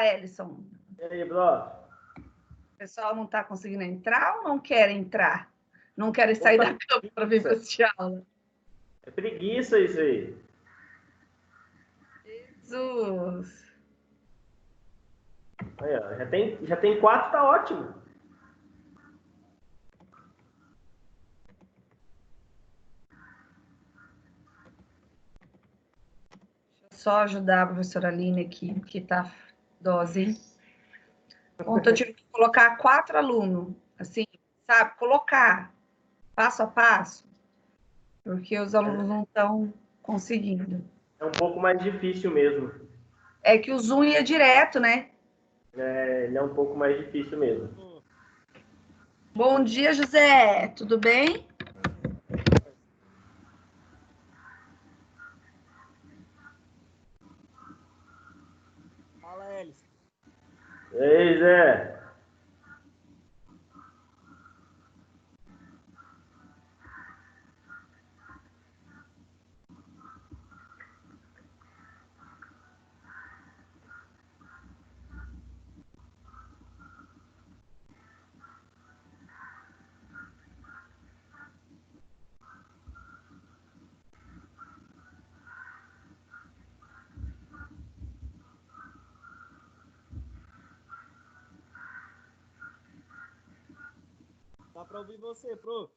Fala, Ellison. E aí, bro? O pessoal não está conseguindo entrar ou não quer entrar? Não querem sair da cama para vir para assistir aula? É preguiça isso aí. Jesus! Aí, ó, já tem 4, tá ótimo. Só ajudar a professora Aline aqui, que tá dose, hein? Ontem eu tive que colocar 4 alunos, assim, sabe? Colocar passo a passo, porque os alunos não estão conseguindo. É um pouco mais difícil mesmo. É que o Zoom ia direto, né? É, ele é um pouco mais difícil mesmo. Bom dia, José. Tudo bem? Fala, Elis. Ei, Zé. Dá para ouvir você, prof.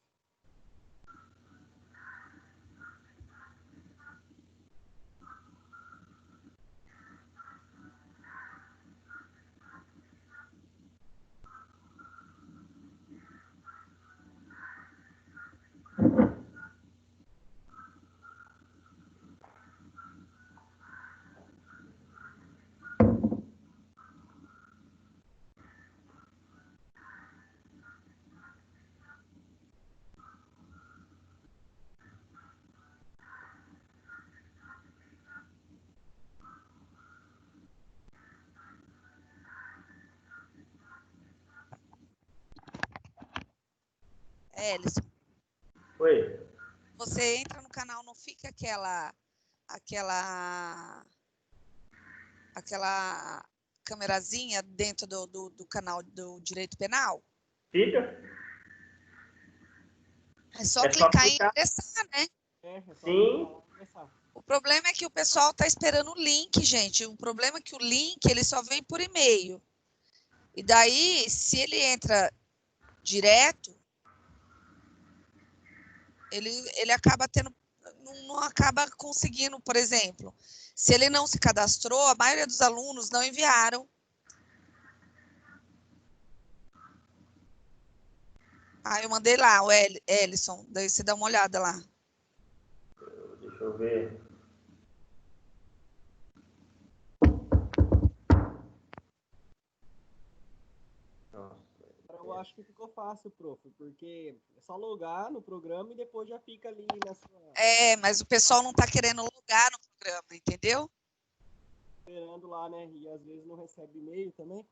Ellison, Oi. você entra no canal, não fica aquela câmerazinha dentro do canal do Direito Penal? Fica? É só É só clicar em clicar. ingressar, né? Sim. O problema é que o pessoal está esperando o link, gente. O problema é que o link ele só vem por e-mail. E daí, se ele entra direto, ele acaba tendo, não acaba conseguindo, por exemplo. Se ele não se cadastrou, a maioria dos alunos não enviaram. Eu mandei lá, o Ellison, daí você dá uma olhada lá. Deixa eu ver. Eu acho que ficou fácil, prof, porque é só logar no programa e depois já fica ali na sua... Mas o pessoal não está querendo logar no programa, entendeu? Esperando lá, né? E às vezes não recebe e-mail também.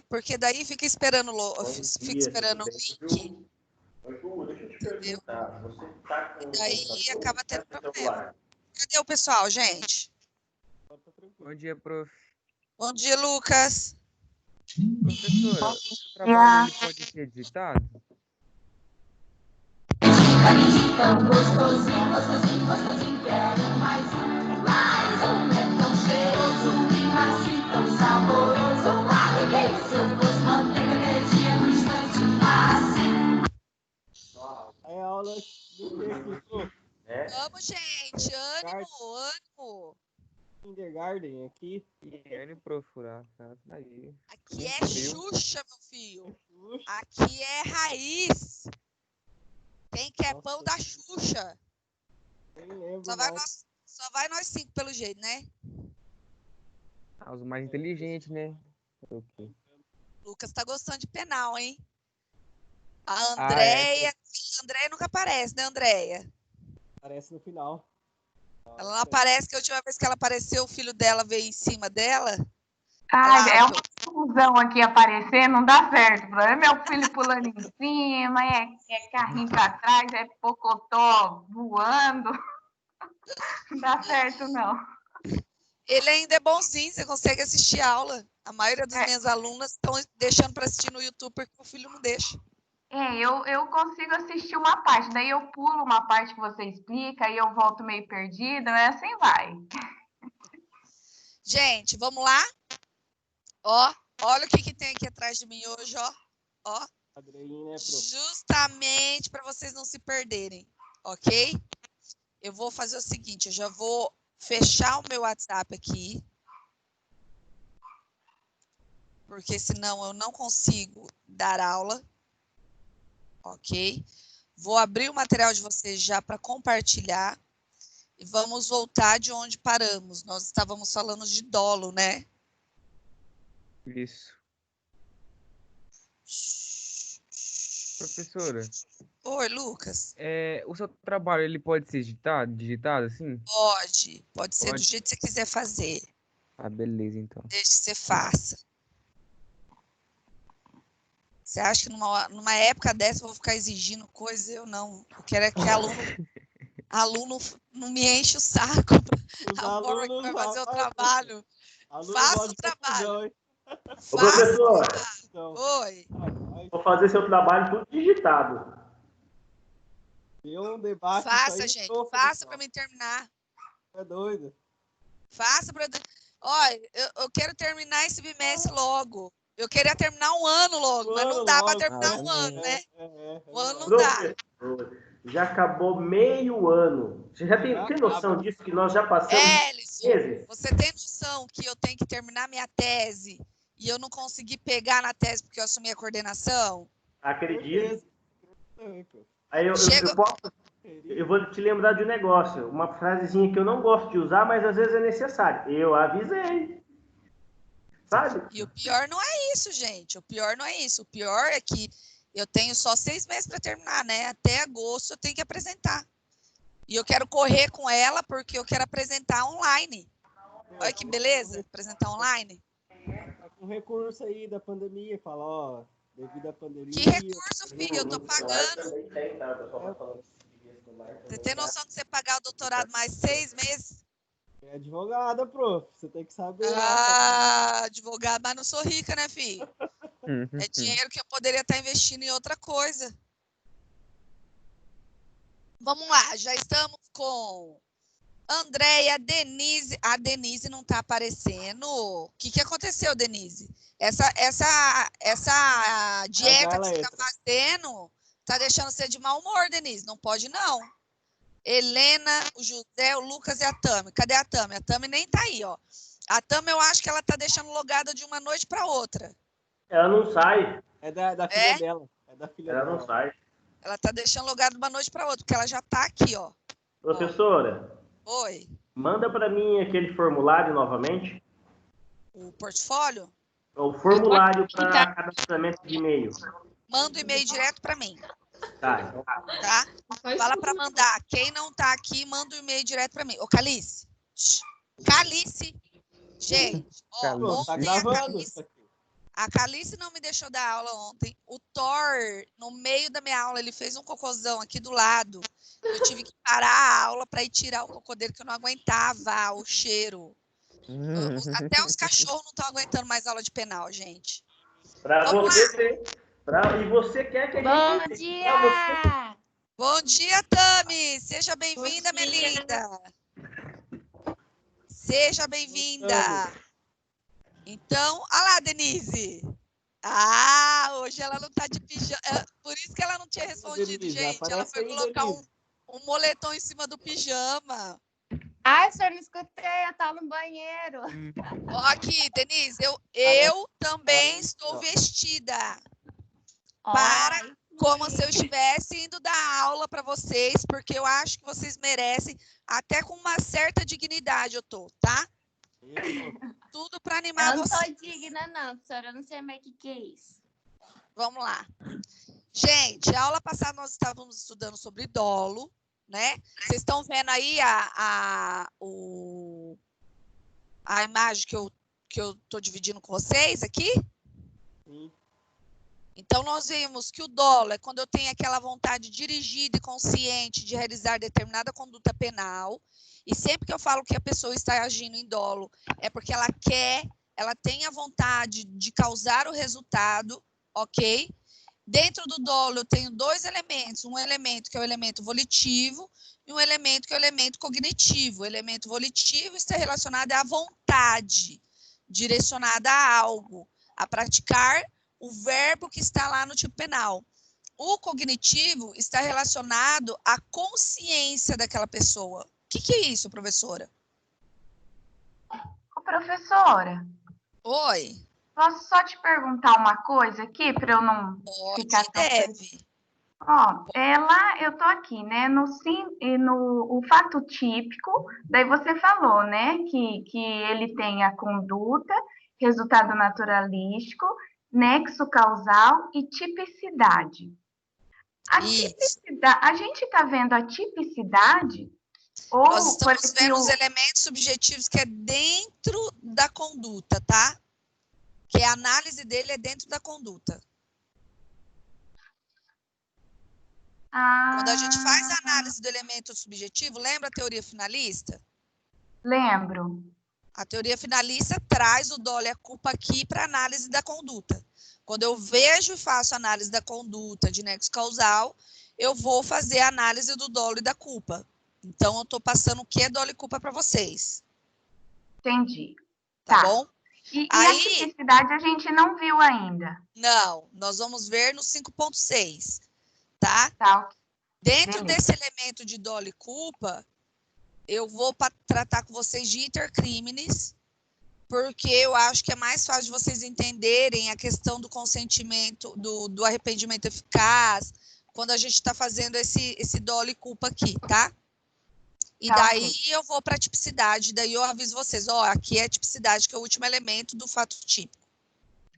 Porque daí fica esperando o link. Oi, Ju, deixa eu te perguntar. Você tá com E daí computador acaba ou tá tendo com problema. celular? Cadê o pessoal, gente? Bom dia, prof. Bom dia, Lucas. Professora, o seu trabalho ele pode ser editado? Tão gostosinho, gostosinho, gostosinho, quero mais um, é tão cheiroso e macio, tão saboroso, seu gosto, manteiga derretida no instante, É aula do que aqui, prof? Vamos, gente, ânimo. Kindergarten aqui. Ele profurar, tá aí. Aqui é Xuxa, meu filho. Aqui é raiz. Quem quer pão da Xuxa? Nem lembro Só vai nós 5 pelo jeito, né? Os mais inteligentes, né? Okay. Lucas tá gostando de penal, hein? A Andréia nunca aparece, né, Andréia? Aparece no final. Ela não aparece, que a última vez que ela apareceu, o filho dela veio em cima dela. É uma confusão aqui aparecer, não dá certo. É meu filho pulando em cima, é carrinho para trás, é pocotó voando. Não dá certo, não. Ele ainda é bonzinho, você consegue assistir aula. A maioria das minhas alunas estão deixando para assistir no YouTube porque o filho não deixa. Eu consigo assistir uma parte, daí eu pulo uma parte que você explica, aí eu volto meio perdida, assim vai. Gente, vamos lá? Ó, olha o que tem aqui atrás de mim hoje, ó. Padrinho, né, prof? Justamente para vocês não se perderem, ok? Eu vou fazer o seguinte, eu já vou fechar o meu WhatsApp aqui, porque senão eu não consigo dar aula, ok? Vou abrir o material de vocês já para compartilhar e vamos voltar de onde paramos. Nós estávamos falando de dolo, né? Isso. Professora, Oi, Lucas. o seu trabalho ele pode ser digitado assim? Pode ser do jeito que você quiser fazer. Ah, beleza, então. Desde que você faça. Você acha que numa época dessa eu vou ficar exigindo coisa? Eu não. Eu quero é que aluno não me enche o saco. Os A forma que vai fazer o trabalho. Aluno Faça gosta o de trabalho. confusão, hein? Ô, professor, Então, Oi. vou fazer seu trabalho tudo digitado. deu um debate. Faça, isso aí, gente. prof, Faça pessoal. para mim terminar. É doido. Faça para... Olha, eu quero terminar esse bimestre logo. Eu queria terminar um ano logo, mas não dá para terminar um ano, né? Um ano não dá. Professor, já acabou meio ano. Você já tem noção disso, que nós já passamos Ellison, meses? você tem noção que eu tenho que terminar minha tese e eu não consegui pegar na tese porque eu assumi a coordenação? Acredito. Também, prof. Aí eu vou te lembrar de um negócio, uma frasezinha que eu não gosto de usar, mas às vezes é necessário. Eu avisei. Sabe? E o pior não é isso, gente. O pior não é isso. O pior é que eu tenho só 6 meses para terminar, né? Até agosto eu tenho que apresentar. E eu quero correr com ela porque eu quero apresentar online. Olha que beleza, apresentar online. Tá com recurso aí da pandemia, fala, ó, devido à pandemia. Que recurso, filho? Eu tô pagando. Você tem noção que você pagar o doutorado mais 6 meses? É advogada, prof. Você tem que saber. Advogado, mas não sou rica, né, filho? É dinheiro que eu poderia estar investindo em outra coisa. Vamos lá, já estamos com Andréia, Denise. A Denise não está aparecendo. O que aconteceu, Denise? Essa dieta que você está fazendo está deixando você de mau humor, Denise. Não pode, não. Helena, o José, o Lucas e a Tami. Cadê a Tami? A Tami nem tá aí, ó. A Tami, eu acho que ela tá deixando logada de uma noite para outra. Ela não sai. É da filha dela. É da filha Ela dela. não sai. Ela tá deixando logada de uma noite para outra, porque ela já tá aqui, ó. Professora. Oi. Manda para mim aquele formulário novamente. O portfólio? O formulário para cadastramento de e-mail. Manda o e-mail direto para mim. Tá. Tá? Fala para mandar. Quem não tá aqui, manda o e-mail direto para mim. Ô, Calice. Calice. Gente, ó, ontem a Calice não me deixou dar aula ontem. O Thor, no meio da minha aula, ele fez um cocôzão aqui do lado. Eu tive que parar a aula para ir tirar o cocô dele, que eu não aguentava o cheiro. Até os cachorros não estão aguentando mais aula de penal, gente. Para você e você quer que a gente... Bom dia! Bom dia, Tami! Seja bem-vinda, minha linda! Seja bem-vinda! Então, olha lá, Denise! Hoje ela não tá de pijama. Por isso que ela não tinha respondido, gente. Ela foi colocar um moletom em cima do pijama. Ai, senhor, não escutei, eu tava no banheiro. Ó, aqui, Denise, eu também estou vestida. Como se eu estivesse indo dar aula para vocês, porque eu acho que vocês merecem, até com uma certa dignidade eu tô, tá? Tudo para animar vocês. Eu não tô digna, não, professora. Eu não sei mais o que é isso. Vamos lá. Gente, a aula passada nós estávamos estudando sobre dolo, né? Vocês estão vendo aí a imagem que eu tô dividindo com vocês aqui? Sim. Então, nós vemos que o dolo é quando eu tenho aquela vontade dirigida e consciente de realizar determinada conduta penal. E sempre que eu falo que a pessoa está agindo em dolo, é porque ela tem a vontade de causar o resultado, ok? Dentro do dolo, eu tenho dois elementos. Um elemento que é o elemento volitivo e um elemento que é o elemento cognitivo. O elemento volitivo está relacionado à vontade, direcionada a algo, a praticar o verbo que está lá no tipo penal. O cognitivo está relacionado à consciência daquela pessoa. O que é isso, professora? Ô, professora. Oi. Posso só te perguntar uma coisa aqui, para eu não ficar tão... Deve. Ó, lá eu tô aqui, né, o fato típico, daí você falou, né, que ele tem a conduta, resultado naturalístico, nexo causal e tipicidade. A gente está vendo a tipicidade? Ou, nós estamos vendo os elementos subjetivos que é dentro da conduta, tá? Que a análise dele é dentro da conduta. Quando a gente faz a análise do elemento subjetivo, lembra a teoria finalista? Lembro. A teoria finalista traz o dolo e a culpa aqui para análise da conduta. Quando eu vejo e faço análise da conduta de nexo causal, eu vou fazer a análise do dolo e da culpa. Então, eu estou passando o que é dolo e culpa para vocês. Entendi. Tá bom? E a tipicidade a gente não viu ainda. Não, nós vamos ver no 5.6, tá? Dentro desse elemento de dolo e culpa, eu vou tratar com vocês de intercrimes, porque eu acho que é mais fácil de vocês entenderem a questão do consentimento, do arrependimento eficaz, quando a gente está fazendo esse dolo e culpa aqui, tá? E daí eu vou para a tipicidade, daí eu aviso vocês, ó, aqui é a tipicidade, que é o último elemento do fato típico.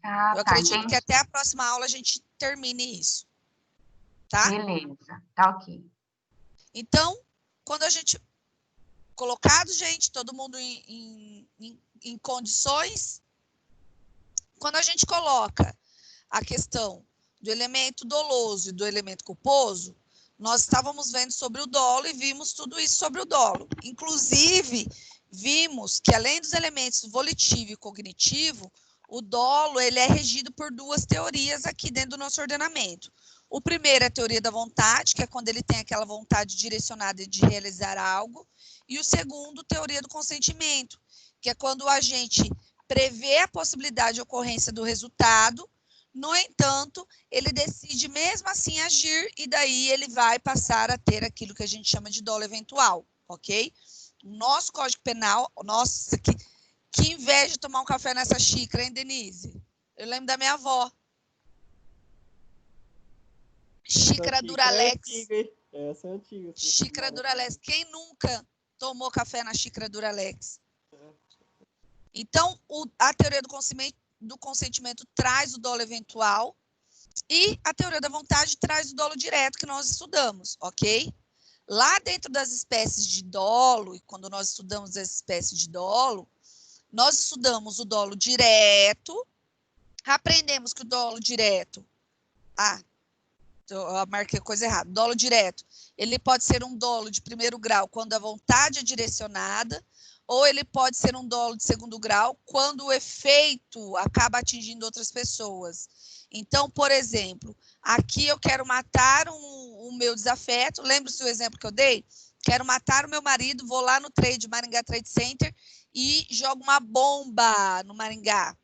Eu acredito que até a próxima aula a gente termine isso. Tá? Beleza, tá ok. Então, quando a gente... Colocado, gente, todo mundo em condições, quando a gente coloca a questão do elemento doloso e do elemento culposo, nós estávamos vendo sobre o dolo e vimos tudo isso sobre o dolo. Inclusive, vimos que além dos elementos volitivo e cognitivo, o dolo ele é regido por duas teorias aqui dentro do nosso ordenamento. O primeiro é a teoria da vontade, que é quando ele tem aquela vontade direcionada de realizar algo. E o segundo, teoria do consentimento, que é quando o agente prevê a possibilidade de ocorrência do resultado, no entanto, ele decide mesmo assim agir e daí ele vai passar a ter aquilo que a gente chama de dolo eventual, ok? O nosso Código Penal, nossa, que inveja de tomar um café nessa xícara, hein, Denise? Eu lembro da minha avó. Xícara Duralex. Essa é antiga. Xícara Duralex. Quem nunca tomou café na xícara Duralex? Então, a teoria do consentimento traz o dolo eventual e a teoria da vontade traz o dolo direto que nós estudamos, ok? Lá dentro das espécies de dolo, e quando nós estudamos as espécies de dolo, nós estudamos o dolo direto, aprendemos que o dolo direto... eu marquei coisa errada. Dolo direto, ele pode ser um dolo de primeiro grau quando a vontade é direcionada, ou ele pode ser um dolo de segundo grau quando o efeito acaba atingindo outras pessoas. Então, por exemplo, aqui eu quero matar o meu desafeto, lembra-se do exemplo que eu dei? Quero matar o meu marido, vou lá no Maringá Trade Center e jogo uma bomba no Maringá,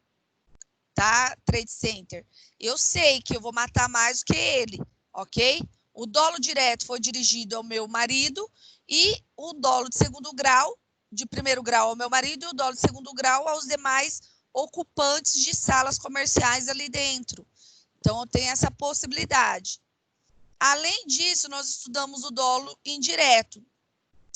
tá? Trade Center. Eu sei que eu vou matar mais do que ele, ok? O dolo direto foi dirigido ao meu marido e o dolo de segundo grau, de primeiro grau ao meu marido, e o dolo de segundo grau aos demais ocupantes de salas comerciais ali dentro. Então, eu tenho essa possibilidade. Além disso, nós estudamos o dolo indireto.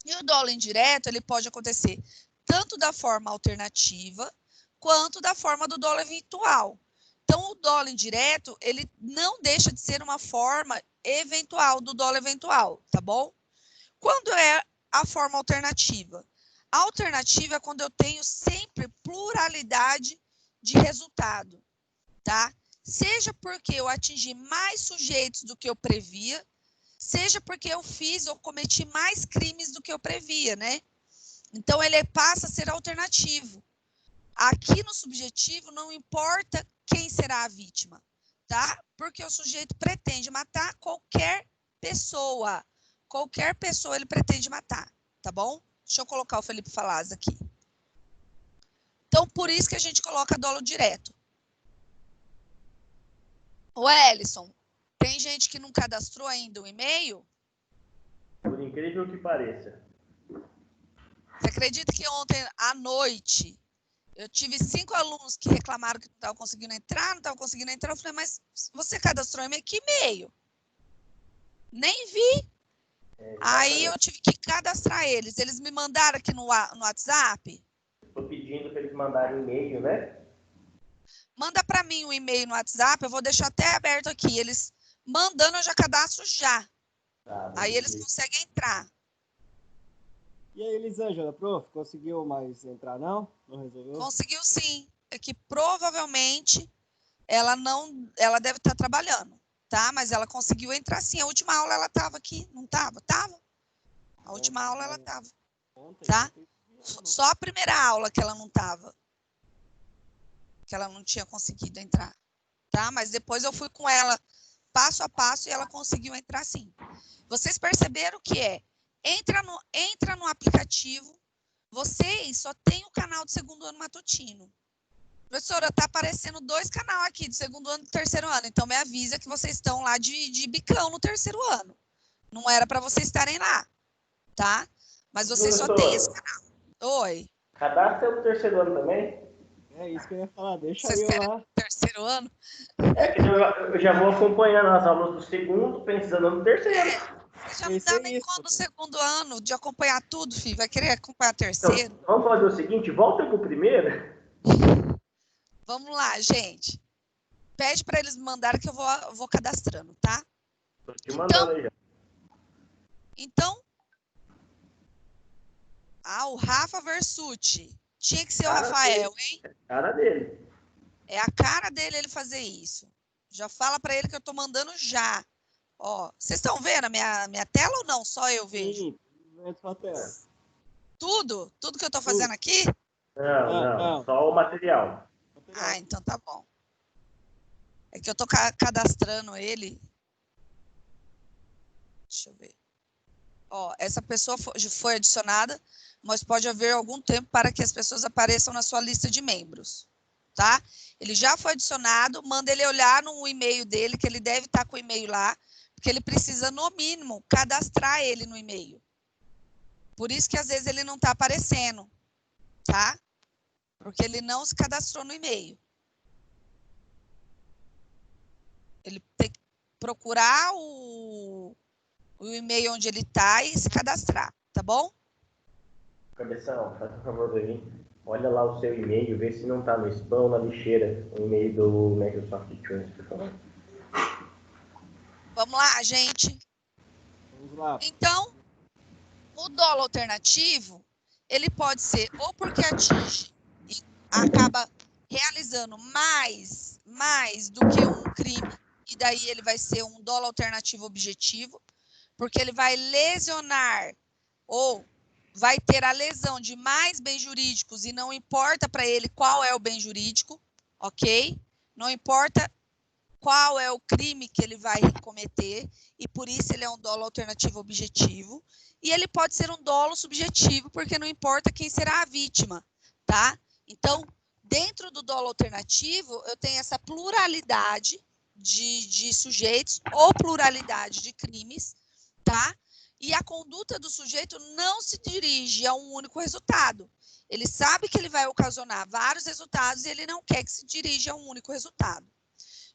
E o dolo indireto, ele pode acontecer tanto da forma alternativa, quanto da forma do dolo eventual. Então, o dolo indireto, ele não deixa de ser uma forma eventual do dolo eventual, tá bom? Quando é a forma alternativa? A alternativa é quando eu tenho sempre pluralidade de resultado, tá? seja porque eu atingi mais sujeitos do que eu previa, seja porque eu cometi mais crimes do que eu previa, né? Então, ele passa a ser alternativo. Aqui no subjetivo, não importa quem será a vítima, tá? Porque o sujeito pretende matar qualquer pessoa. Qualquer pessoa ele pretende matar, tá bom? Deixa eu colocar o Felipe Falaz aqui. Então, por isso que a gente coloca dolo direto. O Ellison, tem gente que não cadastrou ainda o e-mail? Por incrível que pareça. Você acredita que ontem à noite eu tive 5 alunos que reclamaram que não estavam conseguindo entrar, não estavam conseguindo entrar. Eu falei, mas você cadastrou e-mail? Que e-mail? Nem vi. Aí eu tive que cadastrar eles. Eles me mandaram aqui no WhatsApp. Estou pedindo para eles mandarem e-mail, né? Manda para mim um e-mail no WhatsApp, eu vou deixar até aberto aqui. Eles mandando, eu já cadastro já. Aí eles conseguem entrar. E aí, Elisângela, prof, conseguiu mais entrar, não? Não resolveu? Conseguiu sim. É que provavelmente ela deve estar trabalhando, tá? Mas ela conseguiu entrar sim. A última aula ela estava aqui, não estava? Tava. A última aula ela estava, tá? Só a primeira aula que ela não estava. Que ela não tinha conseguido entrar, tá? Mas depois eu fui com ela passo a passo e ela conseguiu entrar sim. Vocês perceberam que entra no aplicativo, vocês só tem o canal do segundo ano matutino. Professora, tá aparecendo 2 canais aqui, do segundo ano e do terceiro ano, então me avisa que vocês estão lá de bicão no terceiro ano. Não era para vocês estarem lá, tá? Mas vocês só tem esse canal. Oi. Cadastra o terceiro ano também? É isso que eu ia falar, deixa Vocês eu querem lá. o terceiro ano? É que eu já vou acompanhando as aulas do segundo, pensando no terceiro. Você já não dá nem conta do segundo ano, de acompanhar tudo, filho. Vai querer acompanhar terceiro? Então, vamos fazer o seguinte, volta pro primeiro. Vamos lá, gente. Pede para eles me mandarem que eu vou cadastrando, tá? Tô te mandando aí já. Então, o Rafa Versucci. Tinha que ser o Rafael, hein? É a cara dele. É a cara dele ele fazer isso. Já fala para ele que eu tô mandando já. Ó, vocês estão vendo a minha tela ou não? Só eu vejo? Sim, vendo sua tela. Tudo? Tudo que eu tô fazendo aqui? Não, só o material. Ah, então tá bom. É que eu tô cadastrando ele. Deixa eu ver. Ó, essa pessoa foi adicionada, mas pode haver algum tempo para que as pessoas apareçam na sua lista de membros, tá? Ele já foi adicionado, manda ele olhar no e-mail dele, que ele deve estar com o e-mail lá, porque ele precisa, no mínimo, cadastrar ele no e-mail. Por isso que, às vezes, ele não está aparecendo, tá? Porque ele não se cadastrou no e-mail. Ele tem que procurar o e-mail onde ele está e se cadastrar, tá bom? Cabeção, faz um favor pra mim. Olha lá o seu e-mail, vê se não tá no spam ou na lixeira. O e-mail do Microsoft Teams, por favor. Vamos lá, gente. Vamos lá. Então, o dolo alternativo, ele pode ser ou porque atinge e acaba realizando mais do que um crime, e daí ele vai ser um dolo alternativo objetivo, porque ele vai lesionar ou vai ter a lesão de mais bens jurídicos e não importa para ele qual é o bem jurídico, ok? Não importa qual é o crime que ele vai cometer, e por isso ele é um dolo alternativo objetivo. E ele pode ser um dolo subjetivo, porque não importa quem será a vítima, tá? Então, dentro do dolo alternativo, eu tenho essa pluralidade de sujeitos ou pluralidade de crimes, tá? E a conduta do sujeito não se dirige a um único resultado. Ele sabe que ele vai ocasionar vários resultados e ele não quer que se dirija a um único resultado.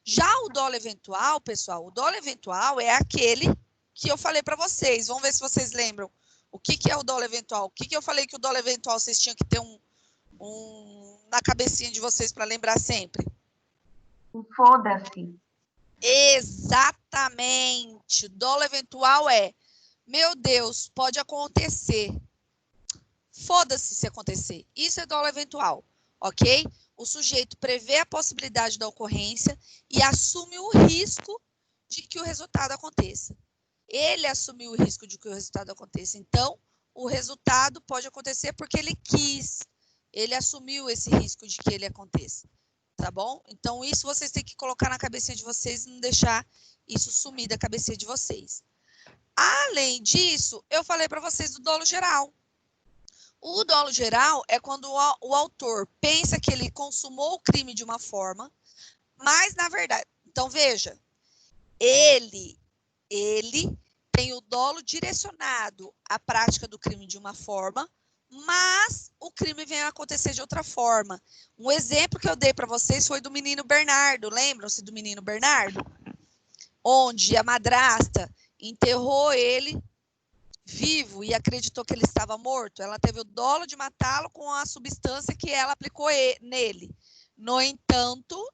Já o dolo eventual, pessoal, o dolo eventual é aquele que eu falei para vocês. Vamos ver se vocês lembram. O que é o dolo eventual? O que eu falei que o dolo eventual vocês tinham que ter na cabecinha de vocês para lembrar sempre? Foda-se. Exatamente. O dolo eventual é, meu Deus, pode acontecer. Foda-se se acontecer. Isso é dolo eventual, ok? o sujeito prevê a possibilidade da ocorrência e assume o risco de que o resultado aconteça. Ele assumiu o risco de que o resultado aconteça. Então, o resultado pode acontecer porque ele quis. Ele assumiu esse risco de que ele aconteça. Tá bom? Então, isso vocês têm que colocar na cabecinha de vocês e não deixar isso sumir da cabecinha de vocês. Além disso, eu falei para vocês do dolo geral. O dolo geral é quando o autor pensa que ele consumou o crime de uma forma, mas, na verdade... Então, veja, ele tem o dolo direcionado à prática do crime de uma forma, mas o crime vem a acontecer de outra forma. Um exemplo que eu dei para vocês foi do menino Bernardo. Lembram-se do menino Bernardo? Onde a madrasta enterrou ele vivo e acreditou que ele estava morto. Ela teve o dolo de matá-lo com a substância que ela aplicou nele. No entanto,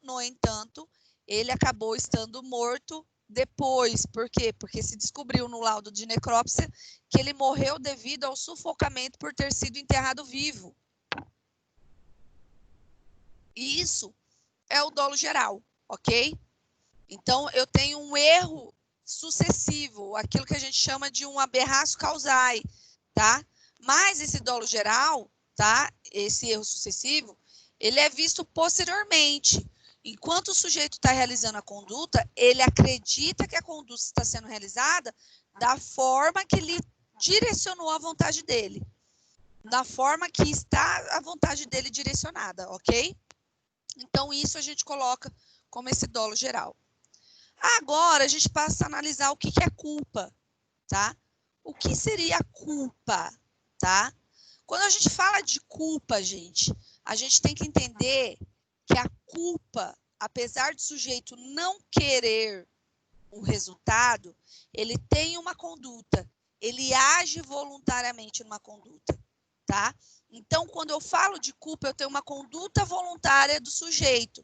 ele acabou estando morto depois. Por quê? Porque se descobriu no laudo de necrópsia que ele morreu devido ao sufocamento por ter sido enterrado vivo. E isso é o dolo geral, ok? Então, eu tenho um erro sucessivo, aquilo que a gente chama de um aberratio causae, tá? Mas esse dolo geral, tá? Esse erro sucessivo, ele é visto posteriormente. Enquanto o sujeito está realizando a conduta, ele acredita que a conduta está sendo realizada da forma que ele direcionou a vontade dele. Da forma que está a vontade dele direcionada, ok? Então, isso a gente coloca como esse dolo geral. Agora, a gente passa a analisar o que é culpa, tá? O que seria a culpa, tá? Quando a gente fala de culpa, gente, a gente tem que entender que a culpa, apesar do sujeito não querer o resultado, ele tem uma conduta, ele age voluntariamente numa conduta, tá? Então, quando eu falo de culpa, eu tenho uma conduta voluntária do sujeito.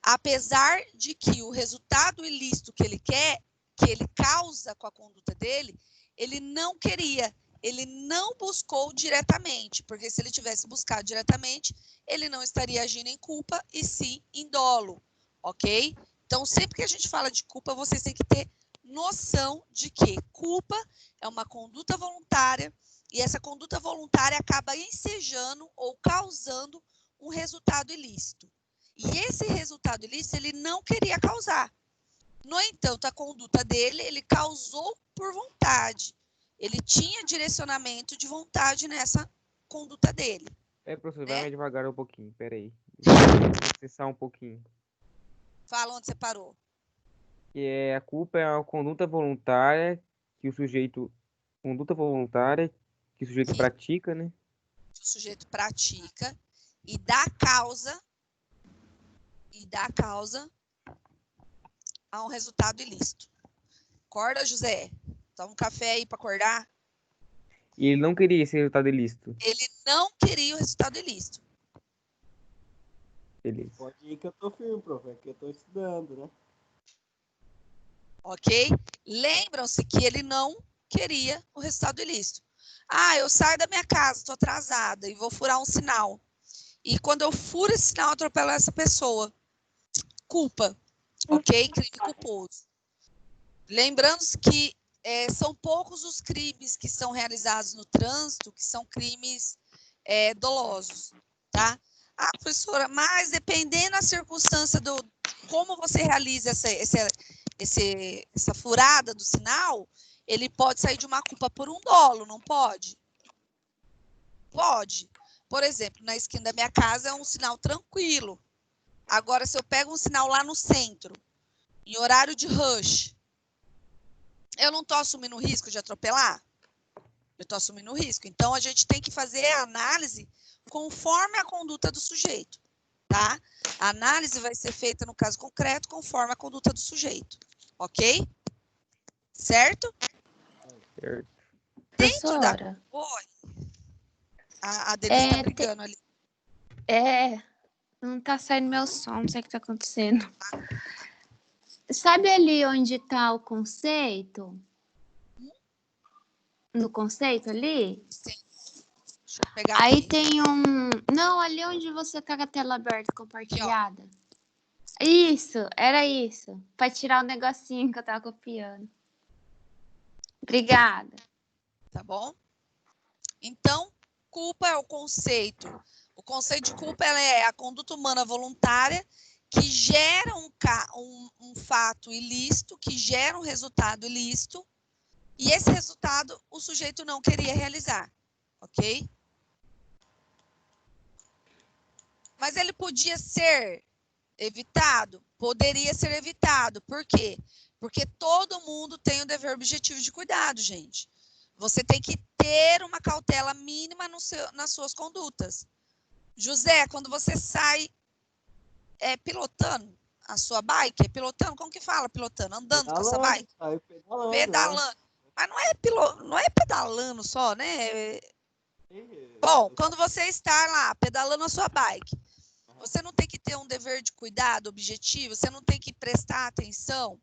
Apesar de que o resultado ilícito que ele quer, que ele causa com a conduta dele, ele não queria, ele não buscou diretamente, porque se ele tivesse buscado diretamente, ele não estaria agindo em culpa e sim em dolo, ok? Então, sempre que a gente fala de culpa, vocês têm que ter noção de que culpa é uma conduta voluntária e essa conduta voluntária acaba ensejando ou causando um resultado ilícito. E esse resultado ilícito, ele não queria causar. No entanto, a conduta dele, ele causou por vontade. Ele tinha direcionamento de vontade nessa conduta dele. Professor, vai mais devagar um pouquinho, peraí. Deixa eu acessar um pouquinho. Fala onde você parou. Que a culpa é uma conduta voluntária que o sujeito... Conduta voluntária que o sujeito pratica, né? Que o sujeito pratica e dá causa a um resultado ilícito. Acorda, José? Toma um café aí para acordar. E ele não queria esse resultado ilícito. Ele não queria o resultado ilícito. Beleza. Pode ir que eu tô firme, prof. É que eu tô estudando, né? Ok? Lembram-se que ele não queria o resultado ilícito. Ah, eu saio da minha casa, estou atrasada e vou furar um sinal. E quando eu furo esse sinal, eu atropelo essa pessoa. Culpa, ok? Crime culposo. Lembrando-se que são poucos os crimes que são realizados no trânsito, que são crimes dolosos, tá? Ah, professora, mas dependendo da circunstância do como você realiza essa furada do sinal, ele pode sair de uma culpa por um dolo, não pode? Pode. Por exemplo, na esquina da minha casa é um sinal tranquilo. Agora, se eu pego um sinal lá no centro, em horário de rush, eu não estou assumindo o risco de atropelar? Eu estou assumindo o risco. Então, a gente tem que fazer a análise conforme a conduta do sujeito, tá? A análise vai ser feita, no caso concreto, conforme a conduta do sujeito, ok? Certo? Certo. Dentro da... Professora. Oi. A Denise está brigando ali. Não tá saindo meu som, não sei o que tá acontecendo. Sabe ali onde tá o conceito? No conceito ali? Sim. Deixa Pegar Aí aqui. tem um... Não, ali onde você tá com a tela aberta, compartilhada. Isso, era isso. Pra tirar o negocinho que eu tava copiando. Obrigada. Tá bom? Então, culpa é o conceito. O conceito de culpa ela é a conduta humana voluntária que gera um fato ilícito, que gera um resultado ilícito, e esse resultado o sujeito não queria realizar, ok? Mas ele podia ser evitado? Poderia ser evitado. Por quê? Porque todo mundo tem o dever objetivo de cuidado, gente. Você tem que ter uma cautela mínima nas suas condutas. José, quando você sai pilotando a sua bike, pilotando, como que fala pilotando? Andando com a sua bike? Pedalando. Mas não é pedalando só, né? Bom, quando você está lá pedalando a sua bike, você não tem que ter um dever de cuidado objetivo? Você não tem que prestar atenção?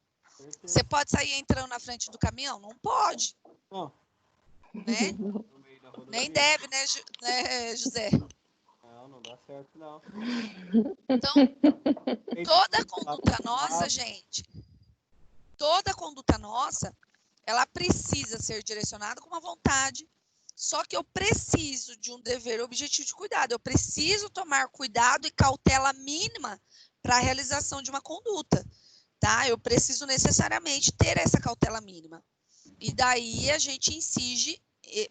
Você pode sair entrando na frente do caminhão? Não pode. Não. Né? Nem deve, né, José? Não dá certo, não. Então, toda conduta nossa, gente, toda conduta nossa, ela precisa ser direcionada com uma vontade. Só que eu preciso de um dever objetivo de cuidado. Eu preciso tomar cuidado e cautela mínima para a realização de uma conduta, tá? Eu preciso necessariamente ter essa cautela mínima. E daí a gente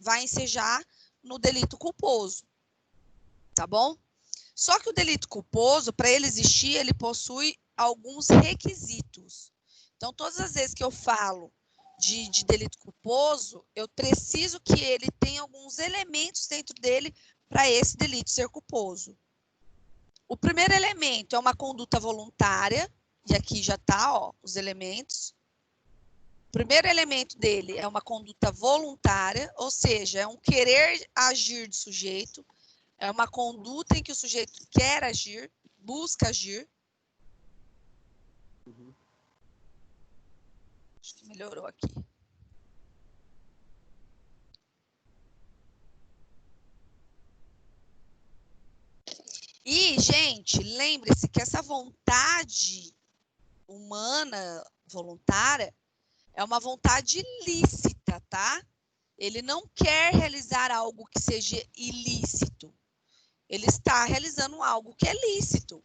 vai ensejar no delito culposo, tá bom? Só que o delito culposo, para ele existir, ele possui alguns requisitos. Então, todas as vezes que eu falo de delito culposo, eu preciso que ele tenha alguns elementos dentro dele para esse delito ser culposo. O primeiro elemento é uma conduta voluntária, e aqui já está, os elementos. O primeiro elemento dele é uma conduta voluntária, ou seja, é um querer agir do sujeito, é uma conduta em que o sujeito quer agir, busca agir. Acho que melhorou aqui. E, gente, lembre-se que essa vontade humana voluntária é uma vontade lícita, tá? Ele não quer realizar algo que seja ilícito. Ele está realizando algo que é lícito,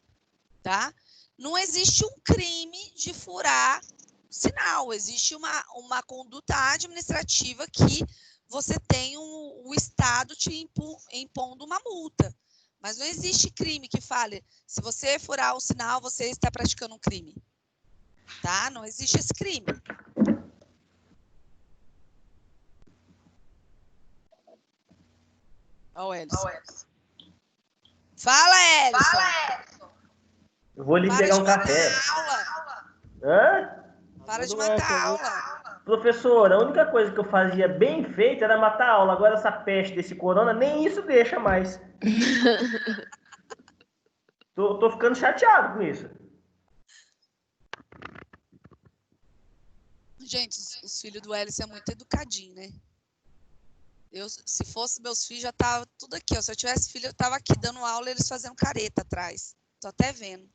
tá? Não existe um crime de furar sinal. Existe uma conduta administrativa que você tem o Estado te impondo uma multa. Mas não existe crime que fale, se você furar o sinal, você está praticando um crime. Tá? Não existe esse crime. Ó o Elison. Fala, Elison. Eu vou lhe pegar um café. Hã? Para de matar a aula. Professor, a única coisa que eu fazia bem feita era matar a aula. Agora essa peste desse corona, nem isso deixa mais. Tô ficando chateado com isso. Gente, os filhos do Elison é muito educadinho, né? Se fosse meus filhos, já tava tudo aqui. Ó. Se eu tivesse filho, eu tava aqui dando aula e eles fazendo careta atrás. Tô até vendo.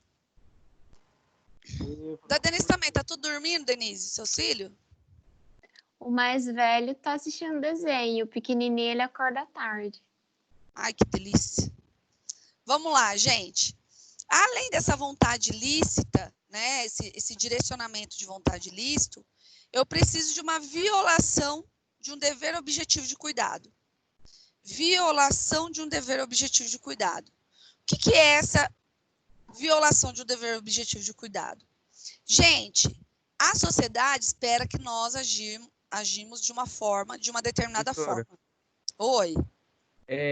Da Denise também, tá tudo dormindo, Denise? Seus filhos? O mais velho tá assistindo desenho, o pequenininho ele acorda à tarde. Ai, que delícia. Vamos lá, gente. Além dessa vontade lícita, né, esse direcionamento de vontade lícito, eu preciso de uma violação de um dever objetivo de cuidado. Violação de um dever objetivo de cuidado. O que é essa violação de um dever objetivo de cuidado? Gente, a sociedade espera que nós agimos de uma determinada forma. Oi.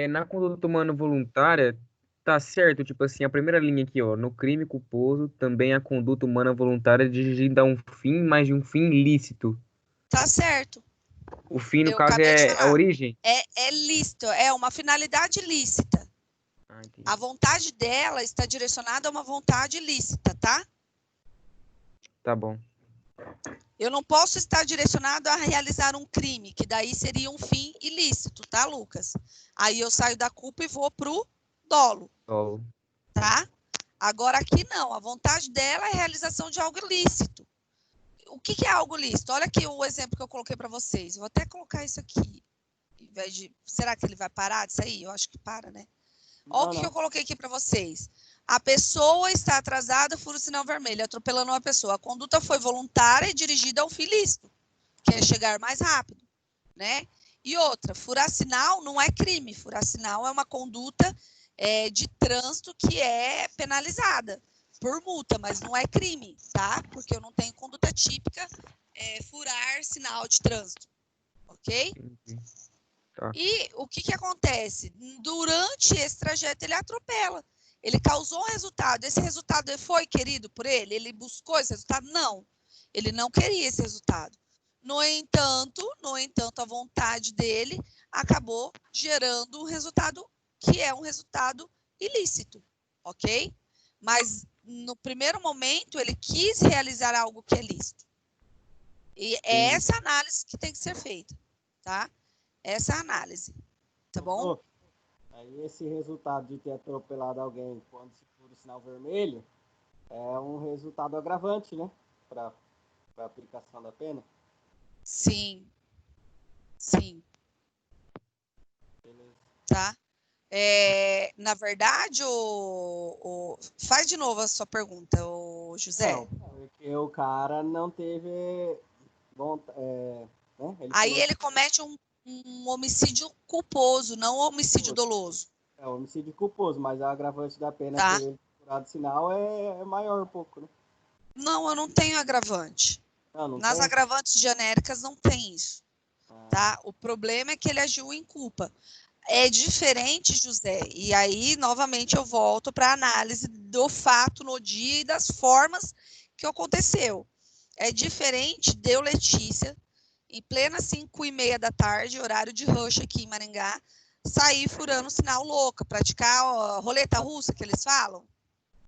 Na conduta humana voluntária, tá certo, tipo assim, a primeira linha aqui, ó, no crime culposo, também a conduta humana voluntária dirigida a um fim, mas de um fim lícito. Tá certo. O fim, no caso, é a origem? É lícito, é uma finalidade lícita. A vontade dela está direcionada a uma vontade lícita, tá? Tá bom. Eu não posso estar direcionado a realizar um crime, que daí seria um fim ilícito, tá, Lucas? Aí eu saio da culpa e vou pro dolo, Dolo. tá? Agora aqui não, a vontade dela é a realização de algo ilícito. O que é algo lícito? Olha aqui o exemplo que eu coloquei para vocês. Vou até colocar isso aqui. Em vez de... Será que ele vai parar disso aí? Eu acho que para, né? Olha o que eu coloquei aqui para vocês. A pessoa está atrasada, fura o sinal vermelho, atropelando uma pessoa. A conduta foi voluntária e dirigida ao fim lícito, que é chegar mais rápido, né? E outra, furar sinal não é crime. Furar sinal é uma conduta de trânsito que é penalizada por multa, mas não é crime, tá? Porque eu não tenho conduta típica furar sinal de trânsito, ok? Tá. E o que acontece? Durante esse trajeto ele atropela. Ele causou um resultado. Esse resultado foi querido por ele? Ele buscou esse resultado? Não. Ele não queria esse resultado. No entanto, a vontade dele acabou gerando um resultado que é um resultado ilícito, ok? Mas no primeiro momento ele quis realizar algo que é lícito. E é essa análise que tem que ser feita, tá? Essa análise, tá bom? Aí esse resultado de ter atropelado alguém quando se fura o sinal vermelho é um resultado agravante, né? Para a aplicação da pena. Sim. Sim. Beleza. Tá? Na verdade, faz de novo a sua pergunta, José. Não, porque o cara não teve vontade, né? Aí ele comete um homicídio culposo, não homicídio doloso. É homicídio culposo, mas a agravante da pena Tá. por ele furado sinal é maior um pouco, né? Não, eu não tenho agravante. Não Nas tem? agravantes genéricas não tem isso. Tá? O problema é que ele agiu em culpa. É diferente, José, e aí, novamente, eu volto para a análise do fato no dia e das formas que aconteceu. É diferente de eu, Letícia, em plena 5h30 da tarde, horário de rush aqui em Maringá, sair furando sinal louca, praticar a roleta russa, que eles falam.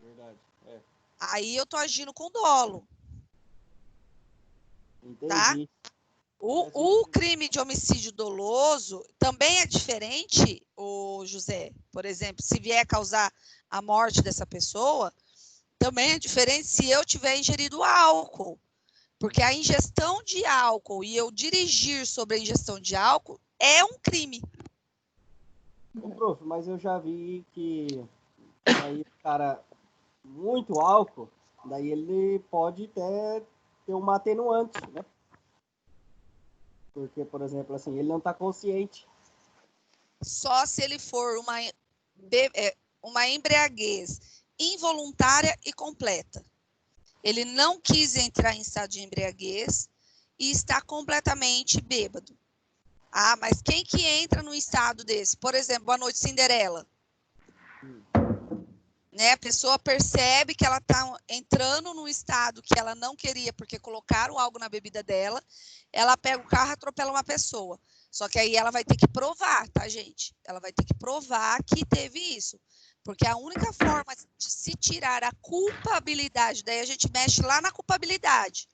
Verdade, Aí eu tô agindo com dolo. Entendi. Tá? O crime de homicídio doloso também é diferente, José. Por exemplo, se vier causar a morte dessa pessoa, também é diferente se eu tiver ingerido álcool. Porque a ingestão de álcool e eu dirigir sobre a ingestão de álcool é um crime. Ô, prof, mas eu já vi que aí o cara muito álcool, daí ele pode até ter uma atenuante, né? Porque, por exemplo, assim, ele não está consciente. Só se ele for uma embriaguez involuntária e completa. Ele não quis entrar em estado de embriaguez e está completamente bêbado. Ah, mas quem que entra num estado desse? Por exemplo, Boa Noite Cinderela. Né? A pessoa percebe que ela está entrando num estado que ela não queria porque colocaram algo na bebida dela, ela pega o carro e atropela uma pessoa. Só que aí ela vai ter que provar, tá, gente? Ela vai ter que provar que teve isso. Porque a única forma de se tirar a culpabilidade, daí a gente mexe lá na culpabilidade.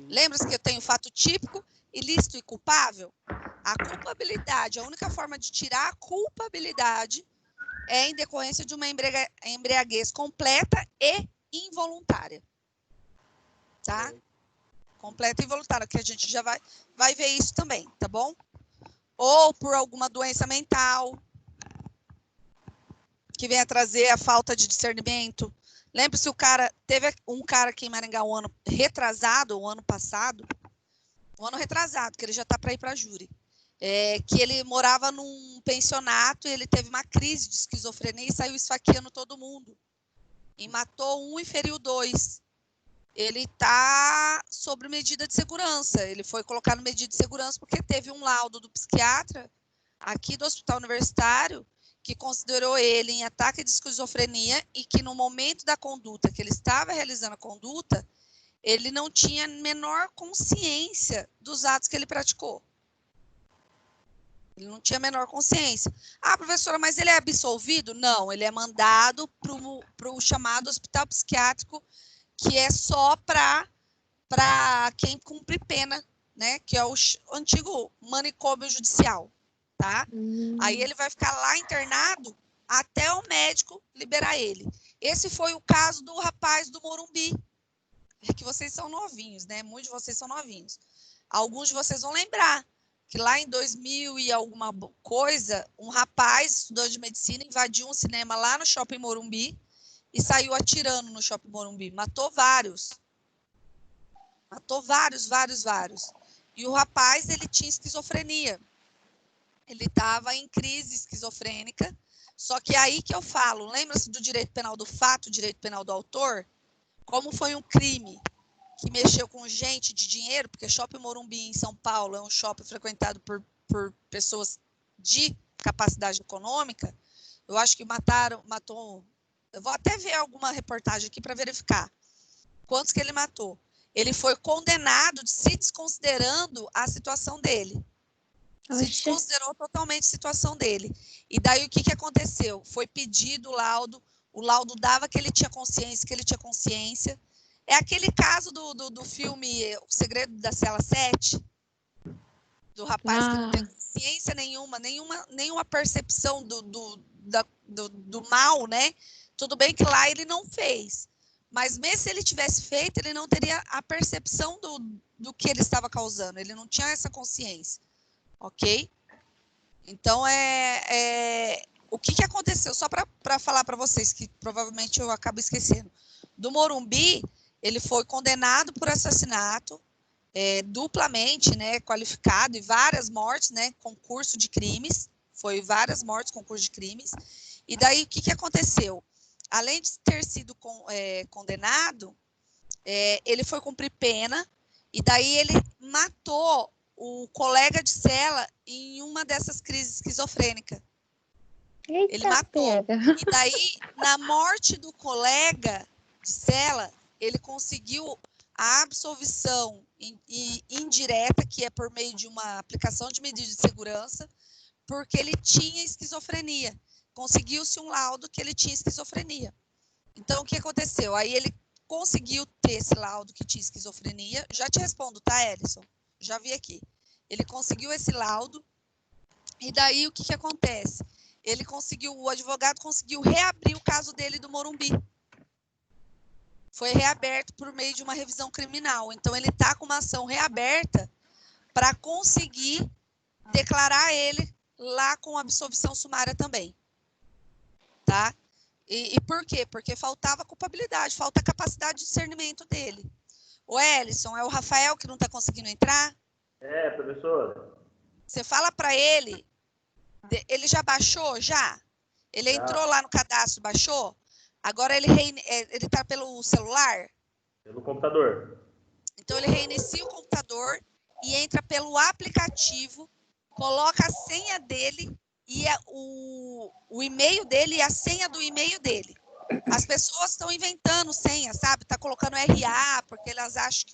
Lembra-se que eu tenho fato típico, ilícito e culpável? A culpabilidade, a única forma de tirar a culpabilidade é em decorrência de uma embriaguez completa e involuntária. Tá? Completa e involuntária, que a gente já vai ver isso também, tá bom? Ou por alguma doença mental, que venha trazer a falta de discernimento. Lembre-se, teve um cara aqui em Maringá um ano retrasado, o ano passado, que ele já está para ir para júri, que ele morava num pensionato e ele teve uma crise de esquizofrenia e saiu esfaqueando todo mundo. E matou um e feriu 2. Ele está sob medida de segurança. Ele foi colocado em medida de segurança porque teve um laudo do psiquiatra aqui do Hospital Universitário que considerou ele em ataque de esquizofrenia e que no momento da conduta, que ele estava realizando a conduta, ele não tinha menor consciência dos atos que ele praticou. Ele não tinha a menor consciência. Ah, professora, mas ele é absolvido? Não, ele é mandado para o chamado hospital psiquiátrico, que é só para para quem cumpre pena, né? Que é o antigo manicômio judicial, tá? Aí ele vai ficar lá internado até o médico liberar ele. Esse foi o caso do rapaz do Morumbi. É que vocês são novinhos, né? Muitos de vocês são novinhos. Alguns de vocês vão lembrar que lá em 2000 e alguma coisa, um rapaz, estudante de medicina, invadiu um cinema lá no Shopping Morumbi e saiu atirando no Shopping Morumbi. Matou vários. Matou vários. E o rapaz, ele tinha esquizofrenia. Ele estava em crise esquizofrênica. Só que aí que eu falo, lembra-se do direito penal do fato, direito penal do autor? Como foi um crime que mexeu com gente de dinheiro, porque Shopping Morumbi em São Paulo é um shopping frequentado por pessoas de capacidade econômica, eu acho que matou, eu vou até ver alguma reportagem aqui para verificar quantos que ele matou. Ele foi condenado se desconsiderando a situação dele. Se desconsiderou totalmente a situação dele. E daí o que aconteceu? Foi pedido o laudo dava que ele tinha consciência, É aquele caso do filme O Segredo da Cela 7, do rapaz que não tem consciência nenhuma percepção do mal, né? Tudo bem que lá ele não fez, mas mesmo se ele tivesse feito, ele não teria a percepção do que ele estava causando, ele não tinha essa consciência. Ok? Então, o que aconteceu? Só para falar para vocês, que provavelmente eu acabo esquecendo. Do Morumbi, ele foi condenado por assassinato, duplamente, né, qualificado, e várias mortes, né, concurso de crimes. Foi várias mortes, concurso de crimes. E daí, o que aconteceu? Além de ter sido condenado, ele foi cumprir pena, e daí ele matou o colega de cela em uma dessas crises esquizofrênicas. Ele matou. E daí, na morte do colega de cela, ele conseguiu a absolvição indireta, que é por meio de uma aplicação de medida de segurança, porque ele tinha esquizofrenia. Conseguiu-se um laudo que ele tinha esquizofrenia. Então, o que aconteceu? Aí ele conseguiu ter esse laudo que tinha esquizofrenia. Já te respondo, tá, Ellison? Já vi aqui. Ele conseguiu esse laudo, e daí o que acontece? O advogado conseguiu reabrir o caso dele do Morumbi. Foi reaberto por meio de uma revisão criminal. Então, ele está com uma ação reaberta para conseguir declarar ele lá com absolvição sumária também. Tá? E por quê? Porque faltava culpabilidade, falta capacidade de discernimento dele. O Ellison, é o Rafael que não está conseguindo entrar? Professor. Você fala para ele já baixou, já? Ele entrou lá no cadastro, baixou? Agora ele está pelo celular? Pelo computador. Então ele reinicia o computador e entra pelo aplicativo, coloca a senha dele e o e-mail dele e a senha do e-mail dele. As pessoas estão inventando senha, sabe? Tá colocando RA, porque elas acham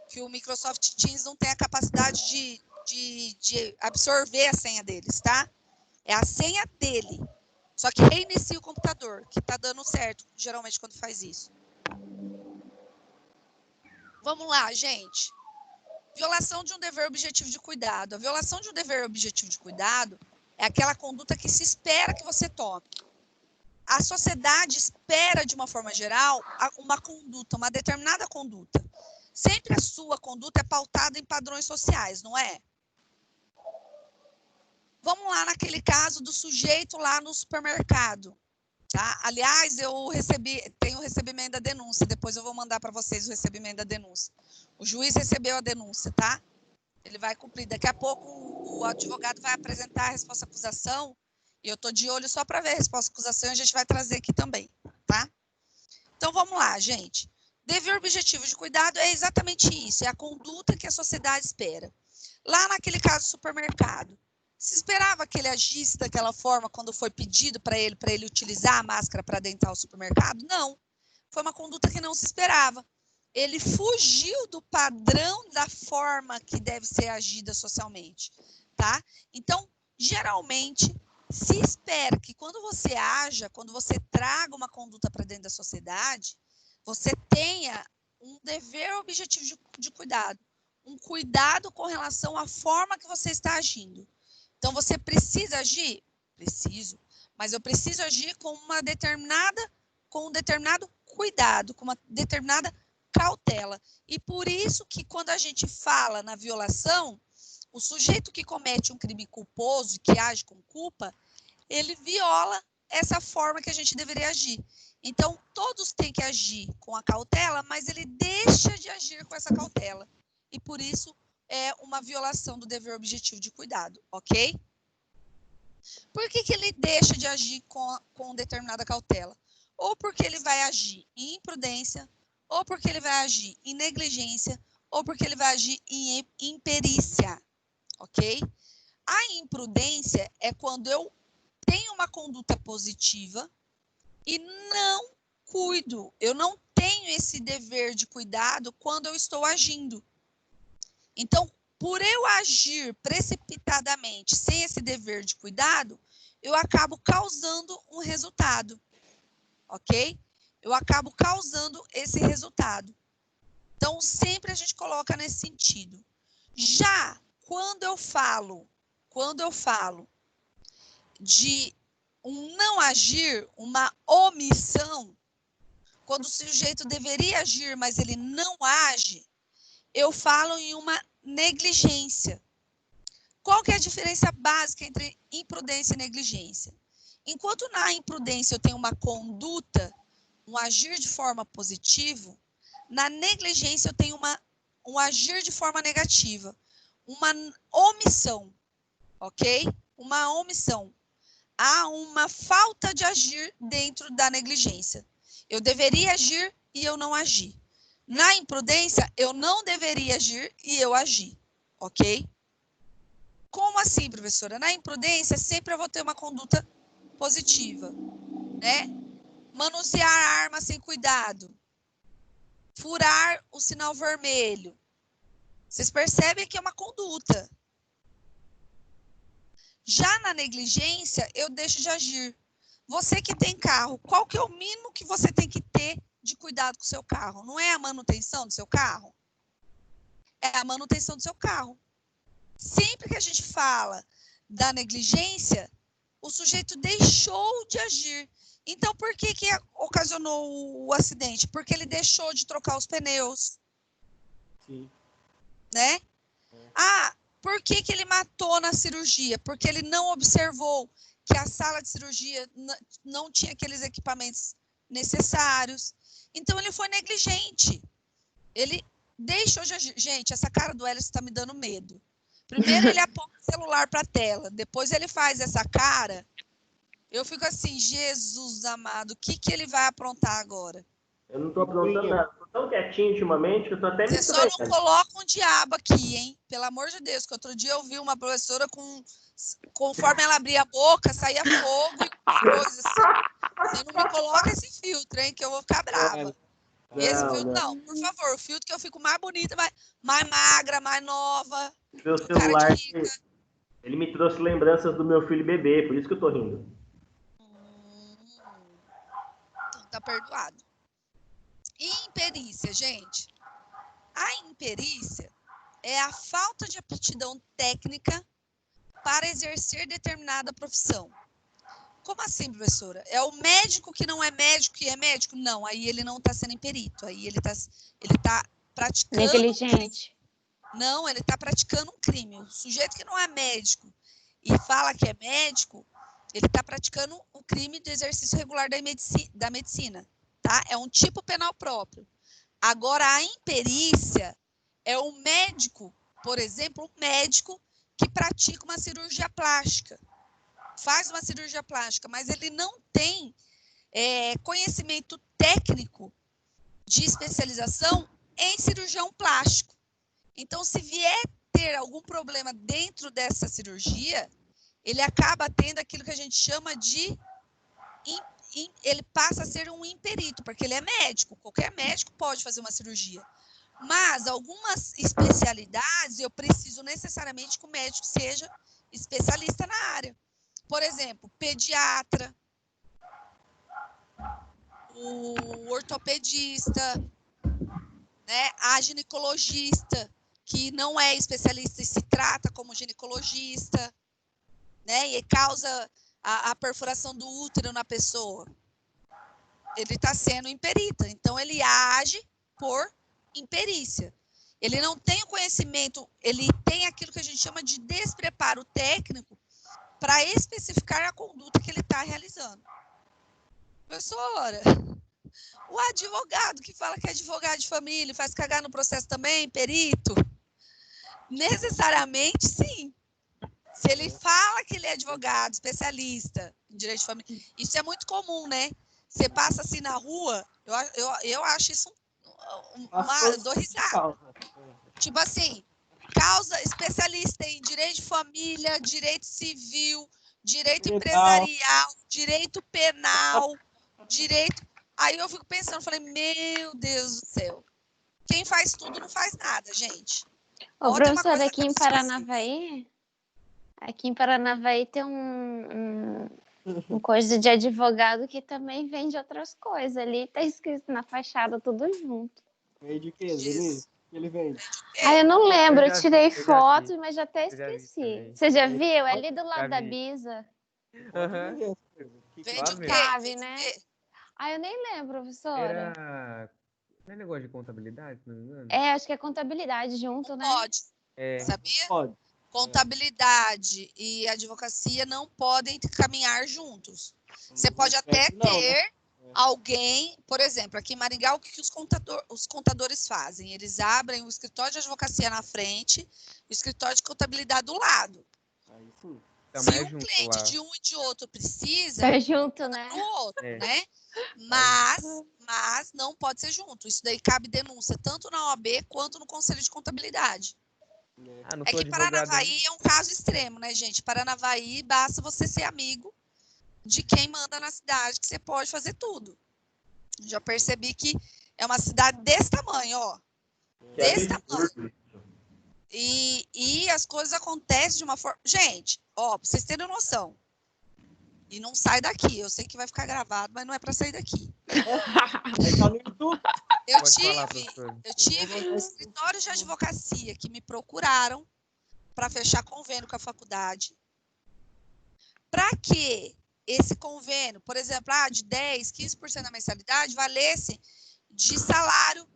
que o Microsoft Teams não tem a capacidade de absorver a senha deles, tá? É a senha dele. Só que reinicia o computador, que tá dando certo, geralmente, quando faz isso. Vamos lá, gente. Violação de um dever objetivo de cuidado. A violação de um dever objetivo de cuidado é aquela conduta que se espera que você tome. A sociedade espera, de uma forma geral, uma conduta, uma determinada conduta. Sempre a sua conduta é pautada em padrões sociais, não é? Vamos lá naquele caso do sujeito lá no supermercado. Tá? Aliás, tenho o recebimento da denúncia, depois eu vou mandar para vocês o recebimento da denúncia. O juiz recebeu a denúncia, tá? Ele vai cumprir. Daqui a pouco o advogado vai apresentar a resposta à acusação, e eu estou de olho só para ver a resposta à acusação, e a gente vai trazer aqui também, tá? Então, vamos lá, gente. Dever objetivo de cuidado é exatamente isso, é a conduta que a sociedade espera. Lá naquele caso do supermercado, se esperava que ele agisse daquela forma quando foi pedido para ele utilizar a máscara para adentrar o supermercado? Não. Foi uma conduta que não se esperava. Ele fugiu do padrão da forma que deve ser agida socialmente, tá? Então, geralmente, se espera que quando você haja, quando você traga uma conduta para dentro da sociedade, você tenha um dever objetivo de cuidado. Um cuidado com relação à forma que você está agindo. Então, você precisa agir? Preciso. Mas eu preciso agir com um determinado cuidado, com uma determinada cautela. E por isso que quando a gente fala na violação, o sujeito que comete um crime culposo, que age com culpa, ele viola essa forma que a gente deveria agir. Então, todos têm que agir com a cautela, mas ele deixa de agir com essa cautela. E por isso é uma violação do dever objetivo de cuidado, ok? Por que ele deixa de agir com determinada cautela? Ou porque ele vai agir em imprudência, ou porque ele vai agir em negligência, ou porque ele vai agir em imperícia, ok? A imprudência é quando eu tenho uma conduta positiva e não cuido. Eu não tenho esse dever de cuidado quando eu estou agindo. Então, por eu agir precipitadamente, sem esse dever de cuidado, eu acabo causando um resultado, ok? Eu acabo causando esse resultado. Então, sempre a gente coloca nesse sentido. Já quando eu falo de um não agir, uma omissão, quando o sujeito deveria agir, mas ele não age, eu falo em uma negligência. Qual que é a diferença básica entre imprudência e negligência? Enquanto na imprudência eu tenho uma conduta, um agir de forma positiva, na negligência eu tenho um agir de forma negativa, uma omissão, ok? Uma omissão. Há uma falta de agir dentro da negligência. Eu deveria agir e eu não agi. Na imprudência, eu não deveria agir e eu agi, ok? Como assim, professora? Na imprudência, sempre eu vou ter uma conduta positiva, né? Manusear a arma sem cuidado. Furar o sinal vermelho. Vocês percebem que é uma conduta. Já na negligência, eu deixo de agir. Você que tem carro, qual que é o mínimo que você tem que ter de cuidado com o seu carro? Não é a manutenção do seu carro? É a manutenção do seu carro. Sempre que a gente fala da negligência, o sujeito deixou de agir. Então, por que ocasionou o acidente? Porque ele deixou de trocar os pneus. Sim. Né? Ah, por que ele matou na cirurgia? Porque ele não observou que a sala de cirurgia não tinha aqueles equipamentos necessários. Então, ele foi negligente. Ele deixou de agir. Gente, essa cara do Hélice está me dando medo. Primeiro ele aponta o celular para a tela, depois ele faz essa cara. Eu fico assim, Jesus amado, o que ele vai aprontar agora? Eu não estou aprontando nada. Estou tão quietinho ultimamente que eu estou até me Você só não coloca um diabo aqui, hein? Pelo amor de Deus, que outro dia eu vi uma professora conforme ela abria a boca, saía fogo e coisas assim. Você não me coloca esse filtro, hein? Que eu vou ficar brava. Esse filtro, não, por favor, o filtro que eu fico mais bonita, mais magra, mais nova. Meu celular, ele me trouxe lembranças do meu filho bebê, por isso que eu tô rindo. Então tá perdoado. Imperícia, gente. A imperícia é a falta de aptidão técnica para exercer determinada profissão. Como assim, professora? É o médico que não é médico e é médico? Não, aí ele não está sendo imperito. Aí ele tá praticando... Negligente. Não, ele está praticando um crime. O sujeito que não é médico e fala que é médico, ele está praticando o crime de exercício regular da medicina. Tá? É um tipo penal próprio. Agora, a imperícia é o médico, por exemplo, um médico que pratica uma cirurgia plástica. Faz uma cirurgia plástica, mas ele não tem conhecimento técnico de especialização em cirurgião plástico. Então, se vier ter algum problema dentro dessa cirurgia, ele acaba tendo aquilo que a gente chama de... Ele passa a ser um imperito, porque ele é médico. Qualquer médico pode fazer uma cirurgia. Mas algumas especialidades, eu preciso necessariamente que o médico seja especialista na área. Por exemplo, pediatra, o ortopedista, né? A ginecologista, que não é especialista e se trata como ginecologista, né? E causa a perfuração do útero na pessoa. Ele está sendo imperita. Então, ele age por imperícia. Ele não tem o conhecimento, ele tem aquilo que a gente chama de despreparo técnico para especificar a conduta que ele está realizando. Professora, o advogado que fala que é advogado de família faz cagar no processo também, perito? Necessariamente, sim. Se ele fala que ele é advogado, especialista em direito de família, isso é muito comum, né? Você passa assim na rua, eu acho isso eu dou risada. Tipo assim, causa especialista em direito de família, direito civil, direito empresarial, direito penal, direito... Aí eu fico pensando, falei, meu Deus do céu. Quem faz tudo não faz nada, gente. Ô, professor, aqui em Paranavaí tem um coisa de advogado que também vende outras coisas. Ali tá escrito na fachada tudo junto. Vende o quê, Denise? Que ele vende? Ah, eu não lembro, eu tirei vi. foto, mas já até Eu já vi esqueci. também. Você já viu? É ali do Já lado da vi. Bisa. Aham. Vende o quê? Sabe, Vende o né? quê? Ah, eu nem lembro, professora. Era. Não é negócio de contabilidade, se não me engano? É, acho que é contabilidade junto, Não né? pode, É. sabia? Pode. Contabilidade e advocacia não podem caminhar juntos. Você pode até Não, né? ter alguém, por exemplo, aqui em Maringá, o que os contadores fazem? Eles abrem o escritório de advocacia na frente, o escritório de contabilidade do lado. Aí sim. Também Se é um junto cliente lá. de um e de outro precisa, Tá junto, né? do outro, É. né? Mas não pode ser junto. Isso daí cabe denúncia tanto na OAB quanto no Conselho de Contabilidade. Ah, não É sou que advogado. Paranavaí é um caso extremo, né, gente? Paranavaí, basta você ser amigo de quem manda na cidade, que você pode fazer tudo. Já percebi que é uma cidade desse tamanho, ó. Desse tamanho. E as coisas acontecem de uma forma... Gente, ó, pra vocês terem noção. E não sai daqui. Eu sei que vai ficar gravado, mas não é para sair daqui. Aí tá no YouTube. Eu Pode falar, tive professora. escritórios de advocacia que me procuraram para fechar convênio com a faculdade. Para que esse convênio, por exemplo, de 10%, 15% da mensalidade, valesse de salário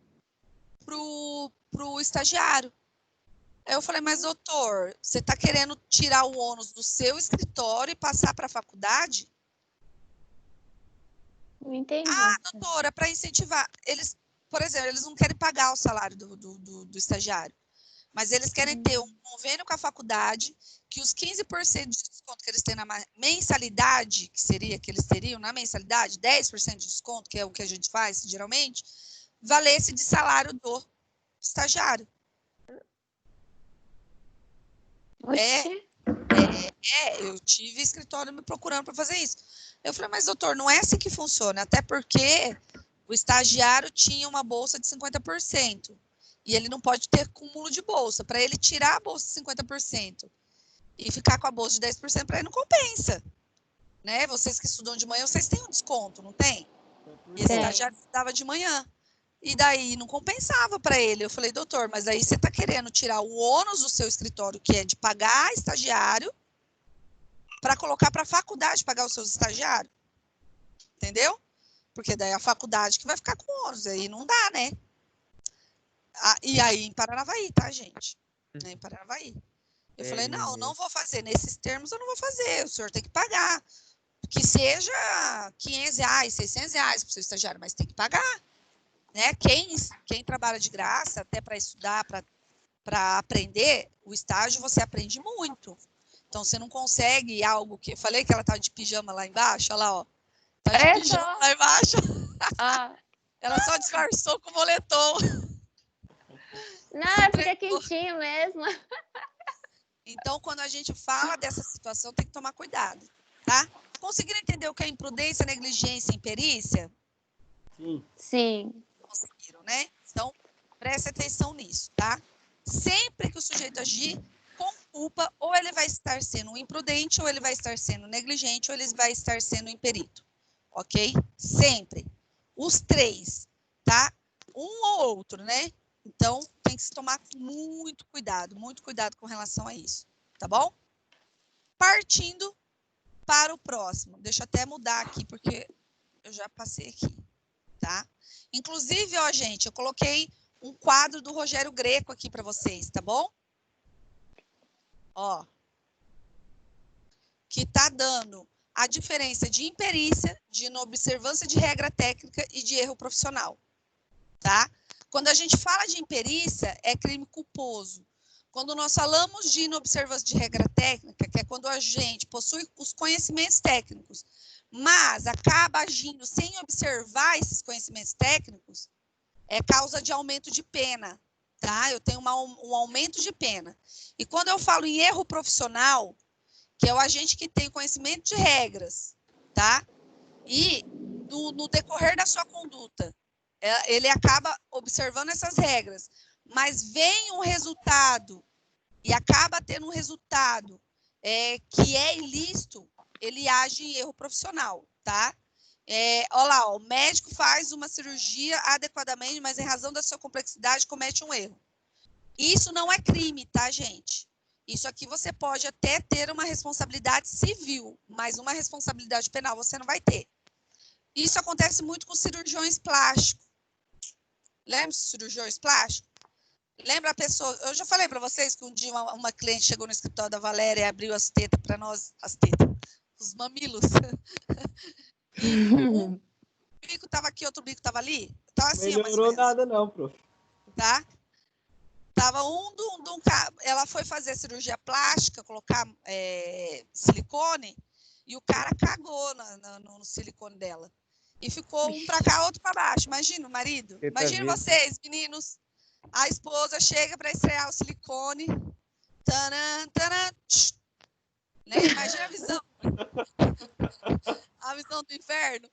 para o estagiário. Aí eu falei, mas doutor, você está querendo tirar o ônus do seu escritório e passar para a faculdade? Não entendi. Ah, doutora, para incentivar. Eles, por exemplo, eles não querem pagar o salário do estagiário, mas eles querem ter um convênio com a faculdade, que os 15% de desconto que eles têm na mensalidade, que seria que eles teriam na mensalidade, 10% de desconto, que é o que a gente faz geralmente, valesse de salário do estagiário. Eu tive escritório me procurando para fazer isso. Eu falei, mas doutor, não é assim que funciona, até porque o estagiário tinha uma bolsa de 50%, e ele não pode ter cúmulo de bolsa. Para ele tirar a bolsa de 50% e ficar com a bolsa de 10%, para ele não compensa. Né? Vocês que estudam de manhã, vocês têm um desconto, não tem? E esse estagiário estudava de manhã. E daí não compensava para ele. Eu falei, doutor, mas aí você está querendo tirar o ônus do seu escritório, que é de pagar estagiário, para colocar para a faculdade pagar os seus estagiários. Entendeu? Porque daí é a faculdade que vai ficar com ônus. Aí não dá, né? E aí em Paranavaí, tá, gente? Em Paranavaí. Eu falei, não vou fazer. Nesses termos eu não vou fazer. O senhor tem que pagar. Que seja R$500, R$600 para o seu estagiário, mas tem que pagar. Né? Quem trabalha de graça, até para estudar, para aprender, o estágio você aprende muito. Então, você não consegue algo que... Eu falei que ela estava de pijama lá embaixo, olha lá, ó. Tá de pijama lá embaixo. Ela só disfarçou com o moletom. Não, fica quentinho mesmo. Então, quando a gente fala dessa situação, tem que tomar cuidado, tá? Conseguiram entender o que é imprudência, negligência e imperícia? Sim. Conseguiram, né? Então, preste atenção nisso, tá? Sempre que o sujeito agir com culpa, ou ele vai estar sendo imprudente, ou ele vai estar sendo negligente, ou ele vai estar sendo imperito, ok? Sempre. Os três, tá? Um ou outro, né? Então, tem que se tomar muito cuidado com relação a isso, tá bom? Partindo para o próximo. Deixa eu até mudar aqui, porque eu já passei aqui, tá? Inclusive, ó, gente, eu coloquei um quadro do Rogério Greco aqui para vocês, tá bom? Ó, que tá dando a diferença de imperícia, de inobservância de regra técnica e de erro profissional, tá? Quando a gente fala de imperícia, é crime culposo. Quando nós falamos de inobservância de regra técnica, que é quando a gente possui os conhecimentos técnicos, mas acaba agindo sem observar esses conhecimentos técnicos, é causa de aumento de pena, tá? Eu tenho um aumento de pena. E quando eu falo em erro profissional, que é o agente que tem conhecimento de regras, tá? E no decorrer da sua conduta, ele acaba observando essas regras, mas vem um resultado e acaba tendo um resultado que é ilícito, ele age em erro profissional, tá? Olha lá, ó, o médico faz uma cirurgia adequadamente, mas em razão da sua complexidade comete um erro. Isso não é crime, tá, gente? Isso aqui você pode até ter uma responsabilidade civil, mas uma responsabilidade penal você não vai ter. Isso acontece muito com cirurgiões plásticos. Lembra dos cirurgiões plásticos? Lembra a pessoa... Eu já falei para vocês que um dia uma cliente chegou no escritório da Valéria e abriu as tetas para nós... As tetas. Os mamilos. E um bico estava aqui, outro bico estava ali. Tava assim, melhorou nada não, prof. Tá? Tava ela foi fazer cirurgia plástica, colocar silicone, e o cara cagou no silicone dela. E ficou um para cá, outro para baixo. Imagina o marido. Imagina vocês, meninos. A esposa chega para estrear o silicone. Taran, taran, né? Imagina a visão. A visão do inferno.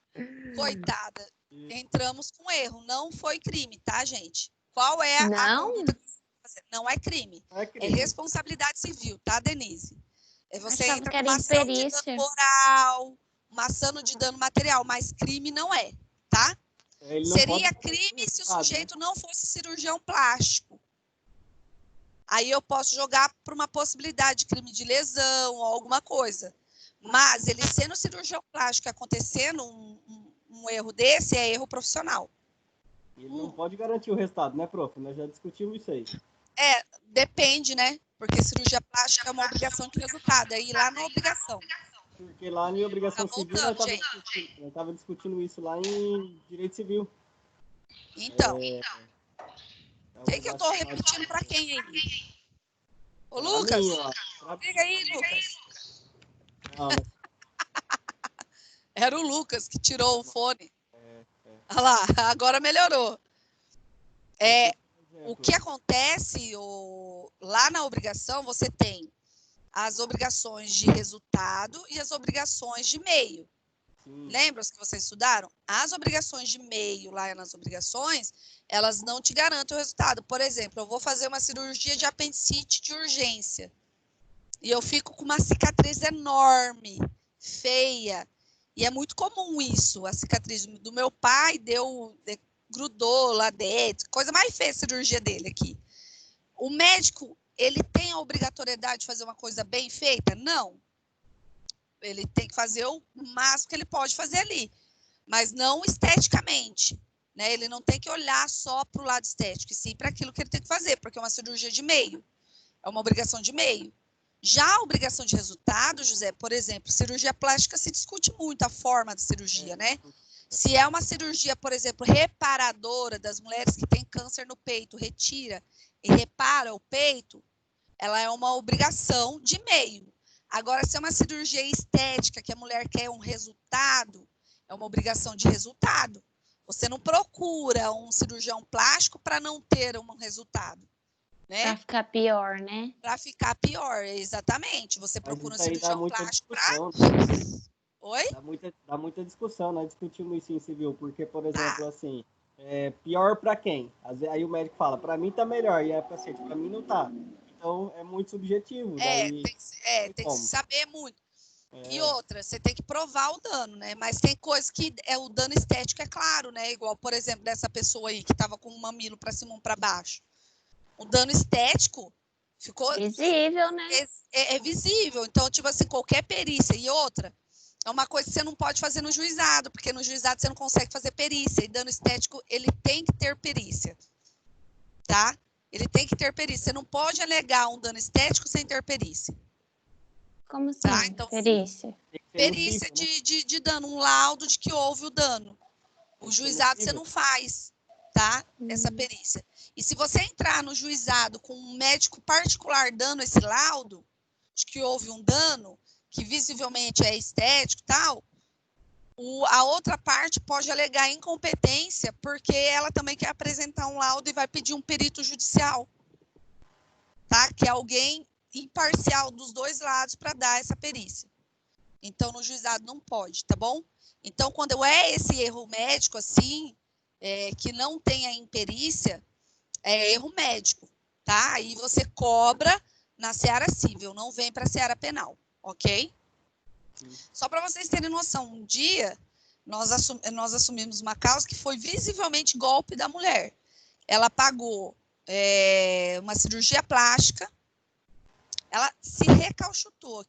Coitada. Entramos com erro. Não foi crime, tá, gente? Qual é a conduta que você vai fazer? Não é crime. É responsabilidade civil, tá, Denise? Você entra com uma ação de dano moral, uma ação de dano material, mas crime não é, tá? Seria crime se o sujeito não fosse cirurgião plástico. Aí eu posso jogar para uma possibilidade de crime de lesão ou alguma coisa. Mas ele sendo cirurgião plástico, acontecendo um erro desse, é erro profissional. Ele não pode garantir o resultado, né, prof? Nós já discutimos isso aí. Depende, né? Porque cirurgia plástica é uma obrigação de resultado. Aí lá não é obrigação. Porque lá em obrigação civil, nós estávamos discutindo isso lá em direito civil. Então. O que eu estou repetindo para quem aí? Ô, Lucas, liga aí, Lucas. Não. Era o Lucas que tirou o fone. Olha lá, agora melhorou. O que acontece lá na obrigação, você tem as obrigações de resultado e as obrigações de meio. Lembram que vocês estudaram? As obrigações de meio, lá nas obrigações, elas não te garantem o resultado. Por exemplo, eu vou fazer uma cirurgia de apendicite de urgência e eu fico com uma cicatriz enorme, feia. E é muito comum isso. A cicatriz do meu pai grudou lá dentro. Coisa mais feia a cirurgia dele aqui. O médico, ele tem a obrigatoriedade de fazer uma coisa bem feita? Não. Ele tem que fazer o máximo que ele pode fazer ali. Mas não esteticamente. Né? Ele não tem que olhar só para o lado estético, e sim para aquilo que ele tem que fazer, porque é uma cirurgia de meio. É uma obrigação de meio. Já a obrigação de resultado, José, por exemplo, cirurgia plástica se discute muito a forma de cirurgia, né? Se é uma cirurgia, por exemplo, reparadora das mulheres que têm câncer no peito, retira e repara o peito, ela é uma obrigação de meio. Agora, se é uma cirurgia estética, que a mulher quer um resultado, é uma obrigação de resultado. Você não procura um cirurgião plástico para não ter um resultado. Né? Para ficar pior, né? Para ficar pior, exatamente. Você procura um cirurgião plástico para... Oi? Dá muita discussão, nós discutimos isso em civil, porque, por exemplo, assim, pior para quem? Aí o médico fala, para mim tá melhor, e a paciente, para mim não tá. Então, é muito subjetivo. Tem que saber muito. E outra, você tem que provar o dano, né? Mas tem coisa que o dano estético é claro, né? Igual, por exemplo, dessa pessoa aí que tava com o mamilo para cima ou para baixo. O dano estético ficou Visível, né? É visível. Então, tipo assim, qualquer perícia. E outra, é uma coisa que você não pode fazer no juizado, porque no juizado você não consegue fazer perícia. E dano estético, ele tem que ter perícia. Tá? Ele tem que ter perícia. Você não pode alegar um dano estético sem ter perícia. Como assim? Tá? Então, Perícia. perícia de dano, um laudo de que houve o dano. O juizado você não faz, tá? Essa perícia. E se você entrar no juizado com um médico particular dando esse laudo, de que houve um dano, que visivelmente é estético e tal, a outra parte pode alegar incompetência, porque ela também quer apresentar um laudo e vai pedir um perito judicial, tá? Que é alguém imparcial dos dois lados para dar essa perícia. Então, no juizado não pode, tá bom? Então, quando é esse erro médico, assim, que não tem a imperícia, é erro médico, tá? Aí você cobra na seara civil, não vem para a seara penal, ok? Só para vocês terem noção, um dia nós assumimos uma causa que foi visivelmente golpe da mulher. Ela pagou uma cirurgia plástica, ela se recauchutou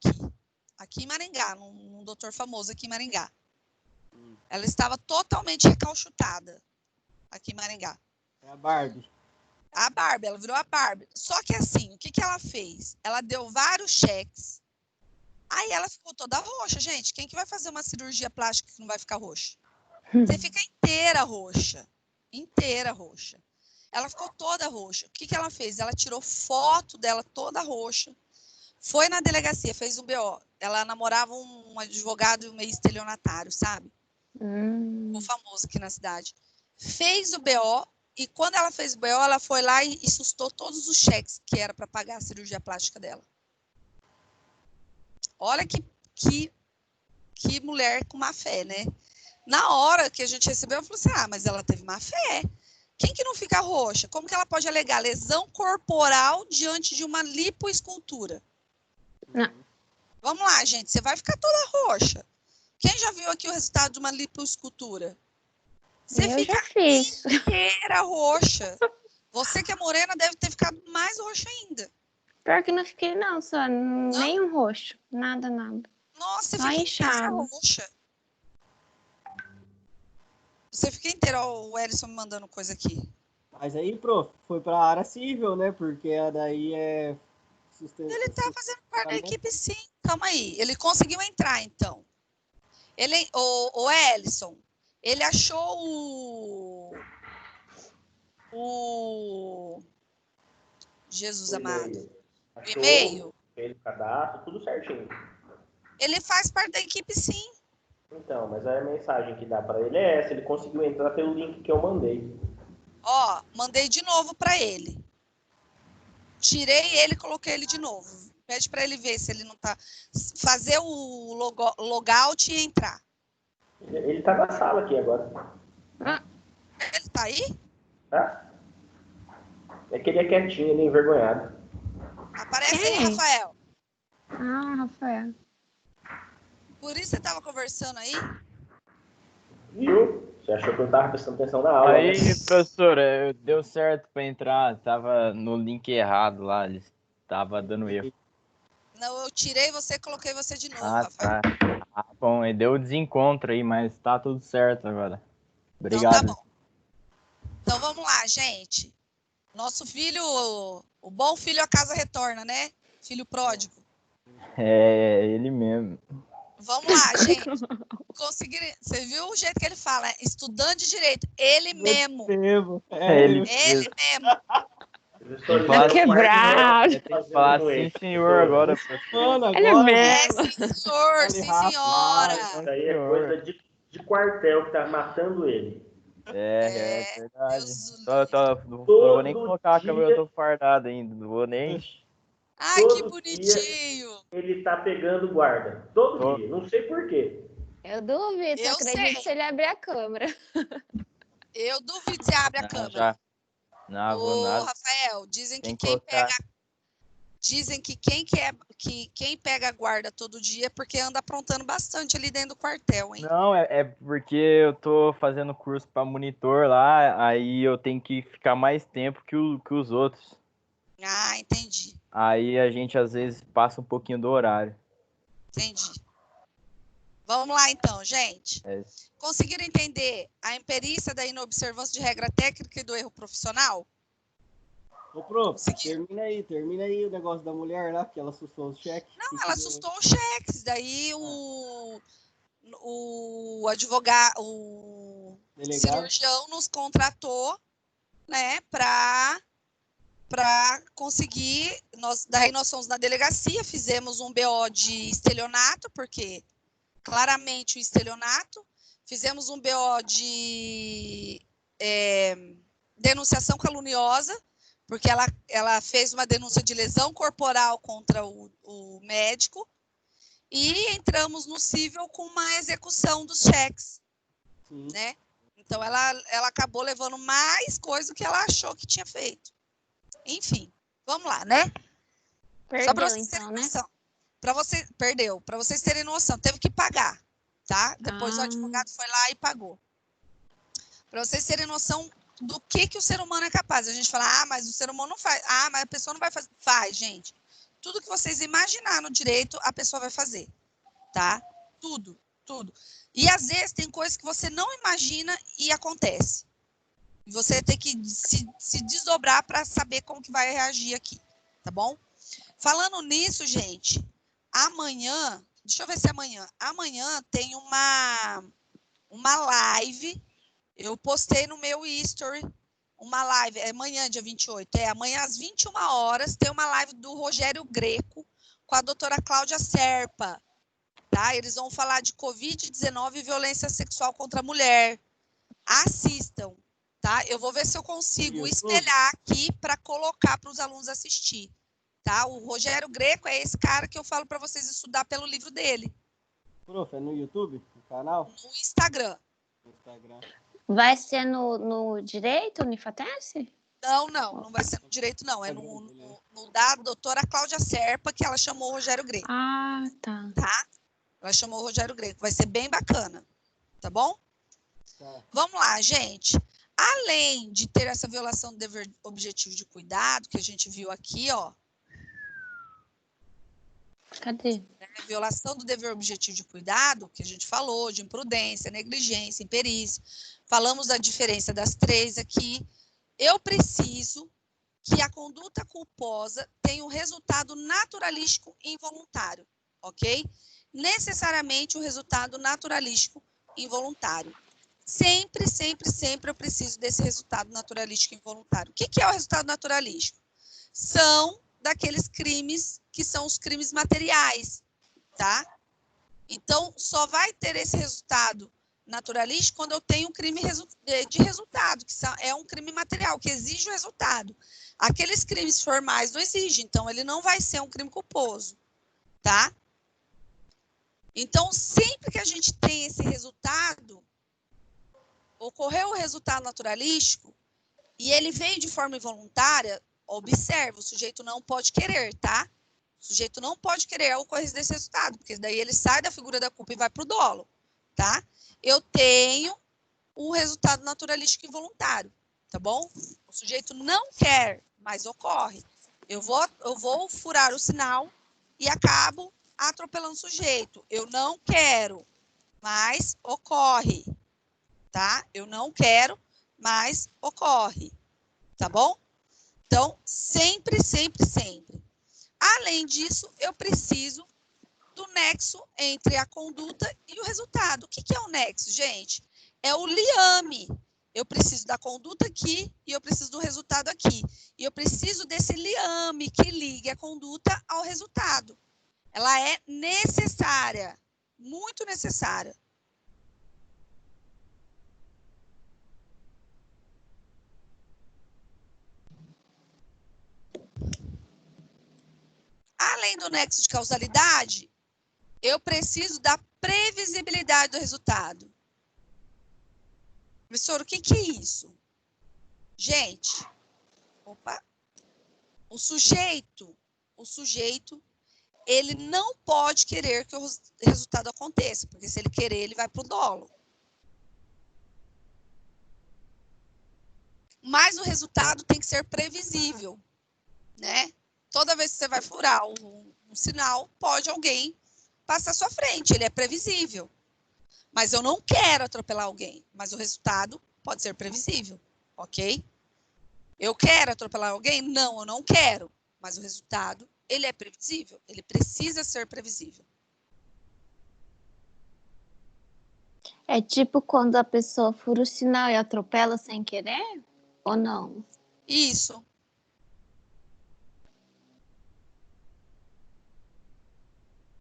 aqui em Maringá, num doutor famoso aqui em Maringá. Ela estava totalmente recauchutada aqui em Maringá. É a Barbie. A Barbie, ela virou a Barbie. Só que assim, o que ela fez? Ela deu vários cheques, aí ela ficou toda roxa. Gente, quem que vai fazer uma cirurgia plástica que não vai ficar roxa? Você fica inteira roxa. Inteira roxa. Ela ficou toda roxa. O que ela fez? Ela tirou foto dela toda roxa, foi na delegacia, fez um BO. Ela namorava um advogado meio estelionatário, sabe? O famoso aqui na cidade. Fez o BO, e quando ela fez o BO, ela foi lá e sustou todos os cheques que era para pagar a cirurgia plástica dela. Olha que mulher com má fé, né? Na hora que a gente recebeu, eu falei assim, mas ela teve má fé. Quem que não fica roxa? Como que ela pode alegar lesão corporal diante de uma lipoescultura? Não. Vamos lá, gente. Você vai ficar toda roxa. Quem já viu aqui o resultado de uma lipoescultura? Você Eu fica já fiz. inteira roxa. Você que é morena deve ter ficado mais roxa ainda. Pior que não fiquei, não, só nenhum roxo. Nada. Nossa, você Só fica inteira inchado. roxa. Você fica inteira. Ó, o Ellison me mandando coisa aqui. Mas aí, prof, foi para a área civil, né? Porque daí é... Ele tá fazendo parte da equipe, sim. Calma aí. Ele conseguiu entrar, então. O Ellison, ele achou o Jesus amado. O e-mail. Fez o cadastro, tudo certinho. Ele faz parte da equipe, sim. Então, mas a mensagem que dá para ele é essa. Ele conseguiu entrar pelo link que eu mandei. Ó, mandei de novo para ele. Tirei ele e coloquei ele de novo. Pede para ele ver se ele não tá... Fazer o logout e entrar. Ele tá na sala aqui agora. Ele tá aí? Tá? É que ele é quietinho, ele é envergonhado. Aparece aí, Rafael. Rafael. Por isso você tava conversando aí? Viu? Você achou que eu tava prestando atenção na aula? Aí, né? professora, deu certo pra entrar, tava no link errado lá, ele tava dando erro. Não, eu tirei você e coloquei você de novo, Tá. Rafael. Bom, aí deu desencontro aí, mas tá tudo certo agora. Obrigado. Então tá bom. Então vamos lá, gente. Nosso filho, o bom filho a casa retorna, né? Filho pródigo. É, ele mesmo. Vamos lá, gente. Você viu o jeito que ele fala? Né? Estudante de direito. Ele mesmo. Ele mesmo. Tá quebrado. Tem que falar sim, senhor, agora, professor. Ele mesmo. Sim, senhor. Sim, senhora. Isso aí é coisa de quartel que tá matando ele. É verdade. Não Todo vou nem colocar a câmera, eu tô fardado ainda. Não vou nem. Ai, Todo que bonitinho. Ele tá pegando guarda. Todo dia. Não sei por quê. Eu duvido, Eu acredito sei. se ele abrir a câmera. Eu duvido se abre a câmera. Já. Não, vou Ô, nada. Rafael, dizem que Tem que quem colocar. Dizem que quem pega a guarda todo dia é porque anda aprontando bastante ali dentro do quartel, hein? Não, é porque eu tô fazendo curso para monitor lá, aí eu tenho que ficar mais tempo que os outros. Ah, entendi. Aí a gente às vezes passa um pouquinho do horário. Entendi. Vamos lá então, gente. Conseguiram entender a imperícia da inobservância de regra técnica e do erro profissional? Ô, prof, termina aí o negócio da mulher lá, que ela assustou os cheques. Não, ela assustou os cheques. Daí o advogado, o cirurgião nos contratou, né, para conseguir. Daí nós fomos na delegacia, fizemos um BO de estelionato, porque claramente o estelionato, fizemos um BO de denunciação caluniosa, porque ela fez uma denúncia de lesão corporal contra o médico, e entramos no cível com uma execução dos cheques, né? Então, ela acabou levando mais coisa do que ela achou que tinha feito. Enfim, vamos lá, né? Perdeu, então, né? Perdeu. Para vocês terem noção, teve que pagar, tá? Depois o advogado foi lá e pagou. Para vocês terem noção do que o ser humano é capaz. A gente fala, mas o ser humano não faz. Mas a pessoa não vai fazer. Faz, gente. Tudo que vocês imaginar no direito, a pessoa vai fazer, tá? Tudo. E às vezes tem coisas que você não imagina e acontece. Você tem que se desdobrar para saber como que vai reagir aqui, tá bom? Falando nisso, gente, amanhã, deixa eu ver se é amanhã tem uma live, eu postei no meu history, uma live, amanhã, dia 28, amanhã às 21 horas, tem uma live do Rogério Greco com a doutora Cláudia Serpa, tá? Eles vão falar de Covid-19 e violência sexual contra a mulher. Assistam, tá? Eu vou ver se eu consigo espelhar aqui para colocar para os alunos assistir, tá? O Rogério Greco é esse cara que eu falo para vocês estudar pelo livro dele. Prof, é no YouTube, no canal? No Instagram. Vai ser no direito, no Unifatense? Não vai ser no direito, não. É no da doutora Cláudia Serpa, que ela chamou o Rogério Greco. Ah, tá. Tá? Ela chamou o Rogério Greco. Vai ser bem bacana. Tá bom? Tá. Vamos lá, gente. Além de ter essa violação do dever objetivo de cuidado, que a gente viu aqui, ó. Cadê? Violação do dever objetivo de cuidado, que a gente falou, de imprudência, negligência, imperícia. Falamos da diferença das três aqui. Eu preciso que a conduta culposa tenha um resultado naturalístico involuntário, ok? Necessariamente um resultado naturalístico involuntário. Sempre eu preciso desse resultado naturalístico involuntário. O que é o resultado naturalístico? São daqueles crimes que são os crimes materiais, tá? Então, só vai ter esse resultado naturalístico quando eu tenho um crime de resultado, que é um crime material, que exige o resultado. Aqueles crimes formais não exigem, então ele não vai ser um crime culposo, tá? Então, sempre que a gente tem esse resultado, ocorreu o resultado naturalístico, e ele veio de forma involuntária, observe, o sujeito não pode querer, tá? O sujeito não pode querer a ocorrência desse resultado, porque daí ele sai da figura da culpa e vai para o dolo, tá? Eu tenho o resultado naturalístico involuntário, tá bom? O sujeito não quer, mas ocorre. Eu vou furar o sinal e acabo atropelando o sujeito. Eu não quero, mas ocorre, tá? Eu não quero, mas ocorre, tá bom? Então, sempre. Além disso, eu preciso do nexo entre a conduta e o resultado. O que é o nexo, gente? É o liame. Eu preciso da conduta aqui e eu preciso do resultado aqui. E eu preciso desse liame que ligue a conduta ao resultado. Ela é necessária, muito necessária. Além do nexo de causalidade, eu preciso da previsibilidade do resultado. Professor, o que é isso? Gente, o sujeito o sujeito, ele não pode querer que o resultado aconteça, porque se ele querer, ele vai para o dolo. Mas o resultado tem que ser previsível, né? Toda vez que você vai furar um sinal, pode alguém passar à sua frente, ele é previsível. Mas eu não quero atropelar alguém, mas o resultado pode ser previsível, ok? Eu quero atropelar alguém? Não, eu não quero, mas o resultado, ele é previsível, ele precisa ser previsível. É tipo quando a pessoa fura o sinal e atropela sem querer? Ou não? Isso.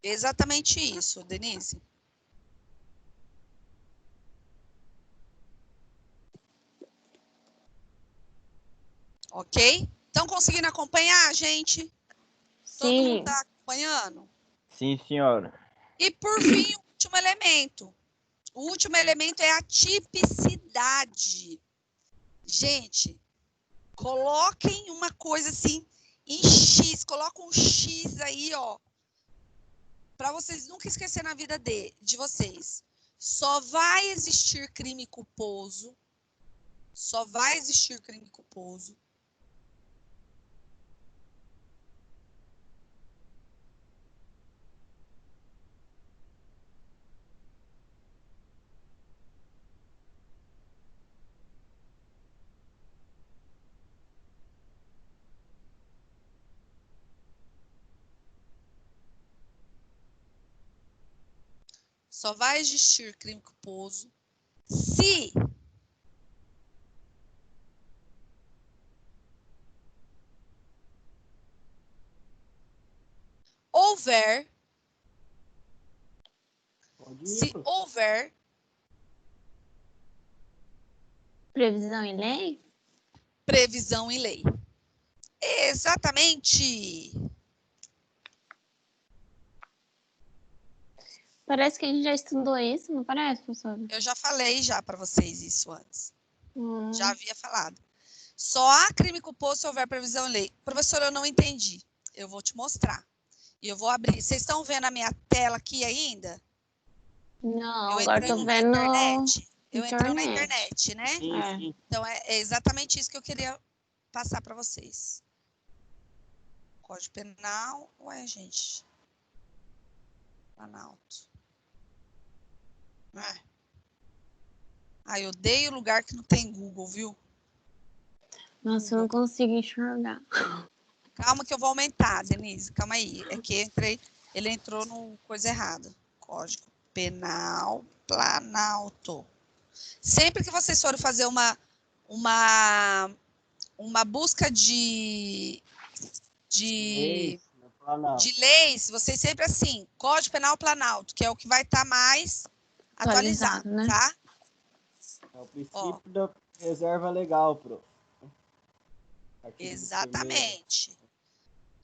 Exatamente isso, Denise. Ok? Estão conseguindo acompanhar, gente? Todo mundo Sim. está acompanhando? Sim, senhora. E, por fim, o último elemento. O último elemento é a tipicidade. Gente, coloquem uma coisa assim em X. Coloca um X aí, ó. Para vocês nunca esquecerem na vida de vocês. Só vai existir crime culposo. Só vai existir crime culposo. Só vai existir crime culposo se houver Previsão em lei? Previsão em lei. Exatamente. Parece que a gente já estudou isso, não parece, professora? Eu já falei já para vocês isso antes. Já havia falado. Só há crime culposo se houver previsão em lei. Professora, eu não entendi. Eu vou te mostrar. E eu vou abrir. Vocês estão vendo a minha tela aqui ainda? Não, agora estou vendo Eu entrei na internet, né? Sim. Então, é exatamente isso que eu queria passar para vocês. Código Penal. Ué, gente. Planalto. Eu odeio lugar que não tem Google, viu? Nossa, eu não consigo enxergar. Calma que eu vou aumentar, Denise. Calma aí. É que ele entrou no coisa errada. Código Penal Planalto. Sempre que vocês forem fazer uma busca de leis, vocês sempre assim, Código Penal Planalto, que é o que vai estar mais atualizado, né? tá? É o princípio da reserva legal, prof. Exatamente.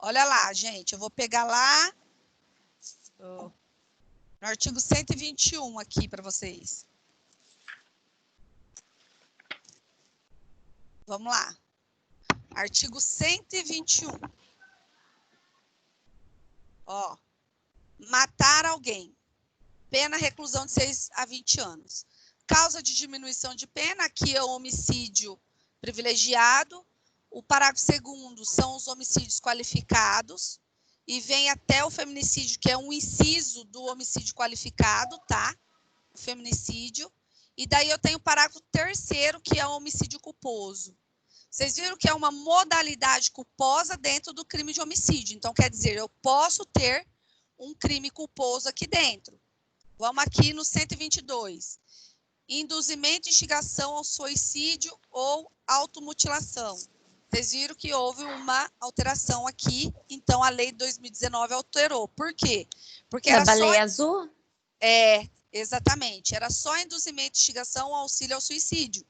Olha lá, gente, eu vou pegar lá no artigo 121 aqui para vocês. Vamos lá. Artigo 121. Ó, matar alguém. Pena reclusão de 6 a 20 anos. Causa de diminuição de pena, aqui é o homicídio privilegiado. O parágrafo 2º são os homicídios qualificados. E vem até o feminicídio, que é um inciso do homicídio qualificado, tá? O feminicídio. E daí eu tenho o parágrafo 3º, que é o homicídio culposo. Vocês viram que é uma modalidade culposa dentro do crime de homicídio. Então, quer dizer, eu posso ter um crime culposo aqui dentro. Vamos aqui no 122. Induzimento e instigação ao suicídio ou automutilação. Vocês viram que houve uma alteração aqui, então a lei de 2019 alterou. Por quê? Porque era da baleia azul? Exatamente. Era só induzimento e instigação ao auxílio ao suicídio.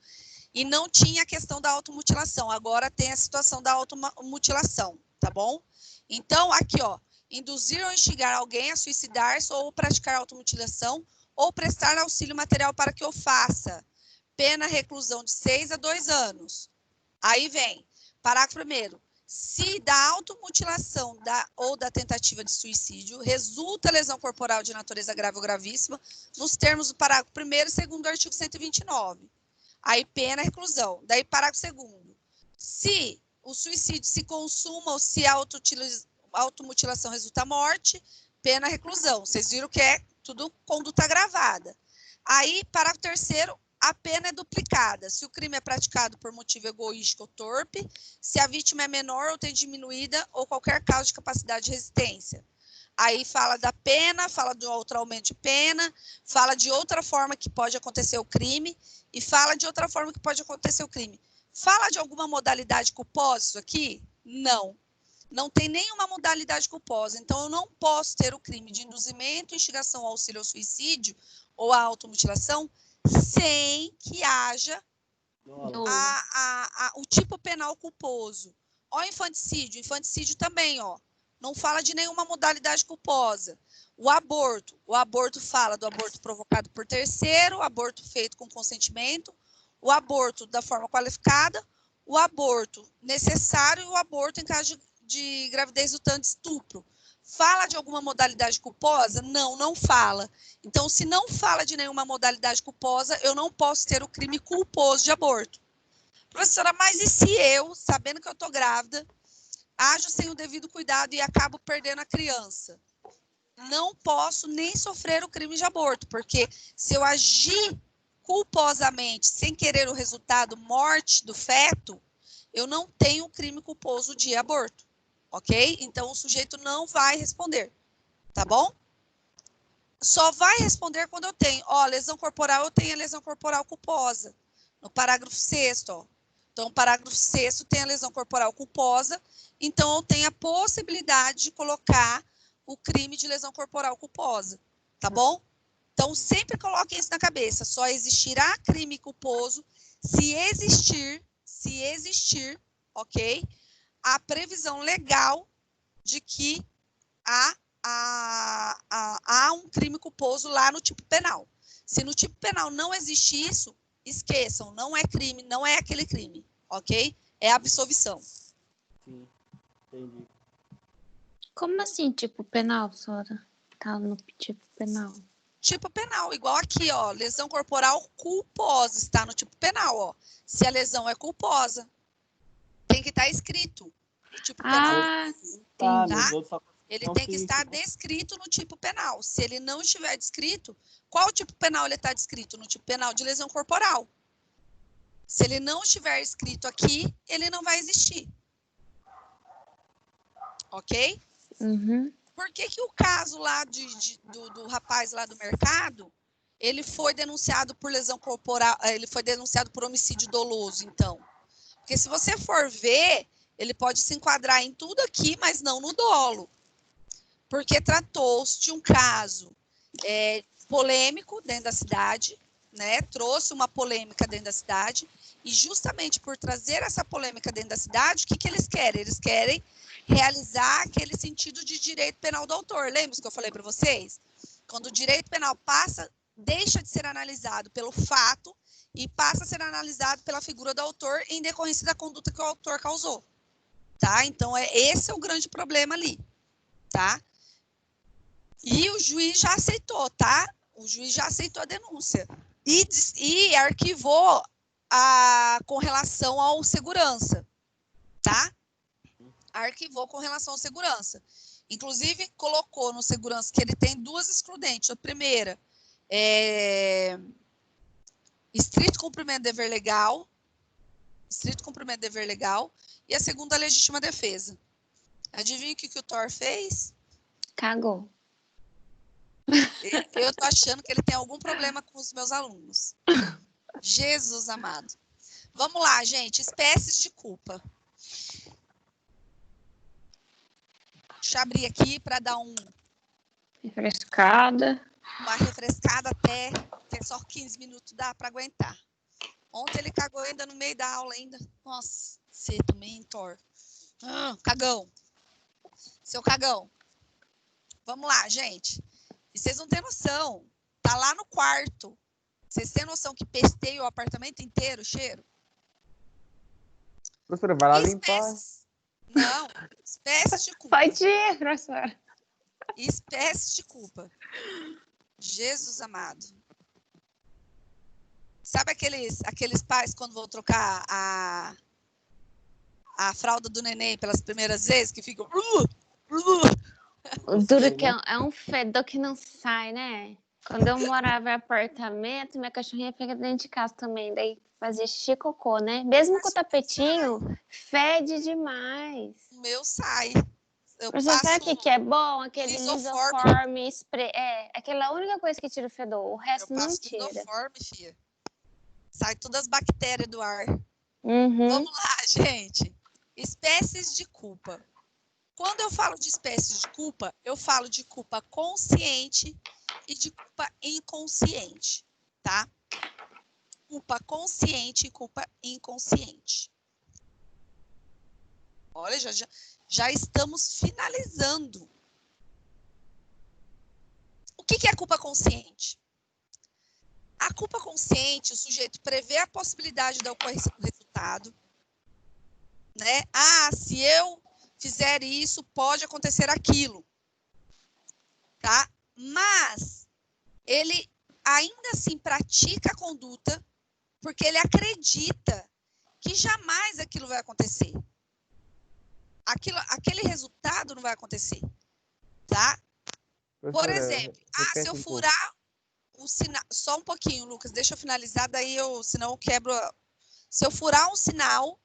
E não tinha a questão da automutilação. Agora tem a situação da automutilação, tá bom? Então, aqui, ó, induzir ou instigar alguém a suicidar-se ou praticar automutilação ou prestar auxílio material para que o faça. Pena reclusão de 6 a 2 anos. Aí vem, parágrafo 1º. Se da automutilação ou da tentativa de suicídio resulta lesão corporal de natureza grave ou gravíssima, nos termos do parágrafo 1º e 2º do artigo 129. Aí, pena reclusão. Daí, parágrafo 2º. Se o suicídio se consuma ou se a automutilação resulta morte, pena reclusão. Vocês viram que é tudo conduta agravada. Aí, parágrafo 3º, a pena é duplicada. Se o crime é praticado por motivo egoístico ou torpe, se a vítima é menor ou tem diminuída ou qualquer causa de capacidade de resistência. Aí fala da pena, fala do outro aumento de pena, fala de outra forma que pode acontecer o crime e fala de outra forma que pode acontecer o crime. Fala de alguma modalidade culposa isso aqui? Não. Não tem nenhuma modalidade culposa. Então, eu não posso ter o crime de induzimento, instigação ao auxílio ao suicídio ou à automutilação sem que haja o tipo penal culposo. Ó, infanticídio também, ó. Não fala de nenhuma modalidade culposa. O aborto fala do aborto provocado por terceiro, o aborto feito com consentimento, o aborto da forma qualificada, o aborto necessário e o aborto em caso de gravidez resultante de estupro. Fala de alguma modalidade culposa? Não, não fala. Então, se não fala de nenhuma modalidade culposa, eu não posso ter o crime culposo de aborto. Professora, mas e se eu, sabendo que eu estou grávida, ajo sem o devido cuidado e acabo perdendo a criança? Não posso nem sofrer o crime de aborto, porque se eu agir culposamente, sem querer o resultado morte do feto, eu não tenho crime culposo de aborto. Ok? Então, o sujeito não vai responder, tá bom? Só vai responder quando eu tenho, ó, lesão corporal, eu tenho a lesão corporal culposa, no parágrafo 6º, ó. Então, o parágrafo 6º tem a lesão corporal culposa, então eu tenho a possibilidade de colocar o crime de lesão corporal culposa, tá bom? Então, sempre coloquem isso na cabeça, só existirá crime culposo se existir, ok? A previsão legal de que há um crime culposo lá no tipo penal. Se no tipo penal não existe isso, esqueçam, não é crime, não é aquele crime, ok? É absolvição. Sim, entendi. Como assim, tipo penal, Sora? Tá no tipo penal. Tipo penal, igual aqui, ó, lesão corporal culposa, está no tipo penal, ó. Se a lesão é culposa, tem que estar escrito. Tipo penal. Tá? Ele tem que estar descrito no tipo penal. Se ele não estiver descrito, qual tipo penal ele está descrito? No tipo penal de lesão corporal. Se ele não estiver escrito aqui, ele não vai existir. Ok? Uhum. Por que o caso lá do rapaz lá do mercado, ele foi denunciado por lesão corporal, ele foi denunciado por homicídio doloso, então? Porque se você for ver, ele pode se enquadrar em tudo aqui, mas não no dolo. Porque tratou-se de um caso polêmico dentro da cidade, né? Trouxe uma polêmica dentro da cidade, e justamente por trazer essa polêmica dentro da cidade, o que eles querem? Eles querem realizar aquele sentido de direito penal do autor. Lembra que eu falei para vocês? Quando o direito penal deixa de ser analisado pelo fato e passa a ser analisado pela figura do autor em decorrência da conduta que o autor causou. Tá? Então, esse é o grande problema ali. Tá? E o juiz já aceitou, tá? O juiz já aceitou a denúncia. E arquivou com relação ao segurança. Tá? Arquivou com relação ao segurança. Inclusive, colocou no segurança que ele tem duas excludentes. A primeira é estrito cumprimento de dever legal. Estrito cumprimento de dever legal. E a segunda, a legítima defesa. Adivinha o que o Thor fez? Cagou. Eu tô achando que ele tem algum problema com os meus alunos. Jesus amado. Vamos lá, gente. Espécies de culpa. Deixa eu abrir aqui para dar uma refrescada até, que só 15 minutos dá para aguentar. Ontem ele cagou ainda no meio da aula ainda. Nossa, você também, Thor. Cagão. Seu cagão. Vamos lá, gente. E vocês não têm noção. Tá lá no quarto. Vocês têm noção que pesteia o apartamento inteiro, o cheiro? Professora, vai lá limpar. Não, espécies de culpa. Pode ir, professora. Espécies de culpa. Jesus amado. Sabe aqueles pais quando vão trocar a fralda do neném pelas primeiras vezes, que ficam... O duro que é um fedor que não sai, né? Quando eu morava em apartamento, minha cachorrinha fica dentro de casa também. Daí fazia xixi e cocô, né? Mesmo com o tapetinho, fede demais. O meu sai. Você sabe o que é bom? Aquele lisoforme spray. Aquela única coisa que tira o fedor. O resto não tira. Lisoforme, filha. Sai todas as bactérias do ar. Uhum. Vamos lá, gente. Espécies de culpa. Quando eu falo de espécies de culpa, eu falo de culpa consciente e de culpa inconsciente, tá? Culpa consciente e culpa inconsciente. Olha, já estamos finalizando. O que é culpa consciente? A culpa consciente, o sujeito prevê a possibilidade da ocorrência do resultado, né? Se eu fizer isso, pode acontecer aquilo, tá? Mas ele ainda assim pratica a conduta porque ele acredita que jamais aquilo vai acontecer. Aquele resultado não vai acontecer, tá? Por exemplo, se eu furar o sinal... Só um pouquinho, Lucas, deixa eu finalizar, senão eu quebro... Se eu furar um sinal,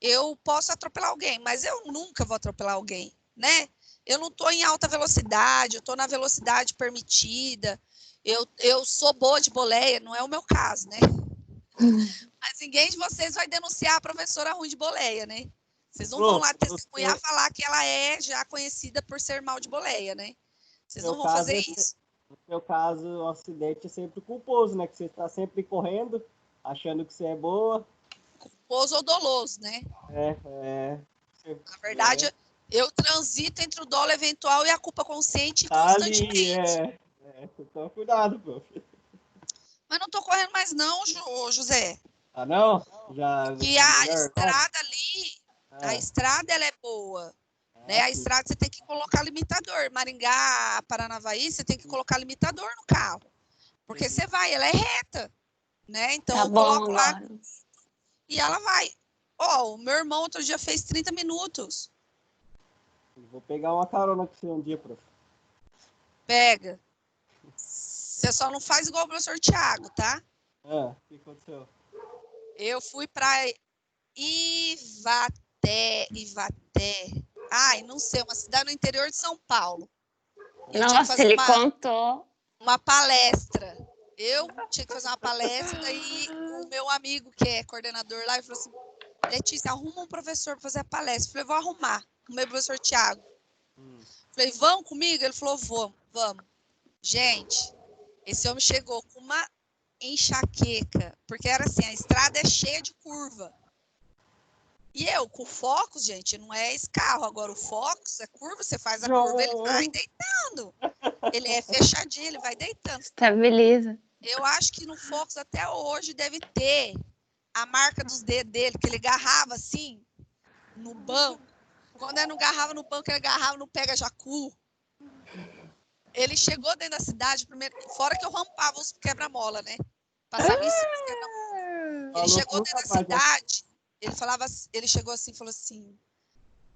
eu posso atropelar alguém, mas eu nunca vou atropelar alguém, né? Eu não estou em alta velocidade, eu estou na velocidade permitida, eu sou boa de boleia, não é o meu caso, né? Mas ninguém de vocês vai denunciar a professora ruim de boleia, né? Vocês não vão lá testemunhar, falar que ela é já conhecida por ser mal de boleia, né? Vocês não vão fazer isso. No seu caso, o acidente é sempre culposo, né? Que você está sempre correndo, achando que você é boa. Culposo ou doloso, né? Na verdade, eu transito entre o dolo eventual e a culpa consciente constantemente. Então, cuidado, prof. Mas não tô correndo mais não, José. Ah, não? Que a estrada ali, a estrada ela é boa. Né? A estrada você tem que colocar limitador. Maringá, Paranavaí, você tem que colocar limitador no carro. Porque você vai, ela é reta. Né? Então eu coloco lá e ela vai. O meu irmão outro dia fez 30 minutos. Vou pegar uma carona com você um dia, prof. Pega. Você só não faz igual o professor Thiago, tá? O que aconteceu? Eu fui para Ivaté. Ai, não sei, uma cidade no interior de São Paulo. Nossa, ele contou. Uma palestra. Eu tinha que fazer uma palestra e o meu amigo, que é coordenador lá, ele falou assim, Letícia, arruma um professor para fazer a palestra. Eu falei, vou arrumar. O meu professor Thiago. Falei, vão comigo? Ele falou, vamos. Gente, esse homem chegou com uma enxaqueca, porque era assim, a estrada é cheia de curva. E eu, com o Focus, gente, não é esse carro. Agora, o Focus é curva, você faz a curva, ele vai deitando. Ele é fechadinho, ele vai deitando. Estabiliza. Eu acho que no Focus até hoje deve ter a marca dos dedos dele, que ele agarrava assim, no banco. Quando ele não agarrava no banco, ele agarrava no pega-jacu. Ele chegou dentro da cidade, primeiro, fora que eu rampava os quebra-mola, né? Passava em cima dos quebra-mola. Ele chegou dentro da cidade, ele chegou assim e falou assim,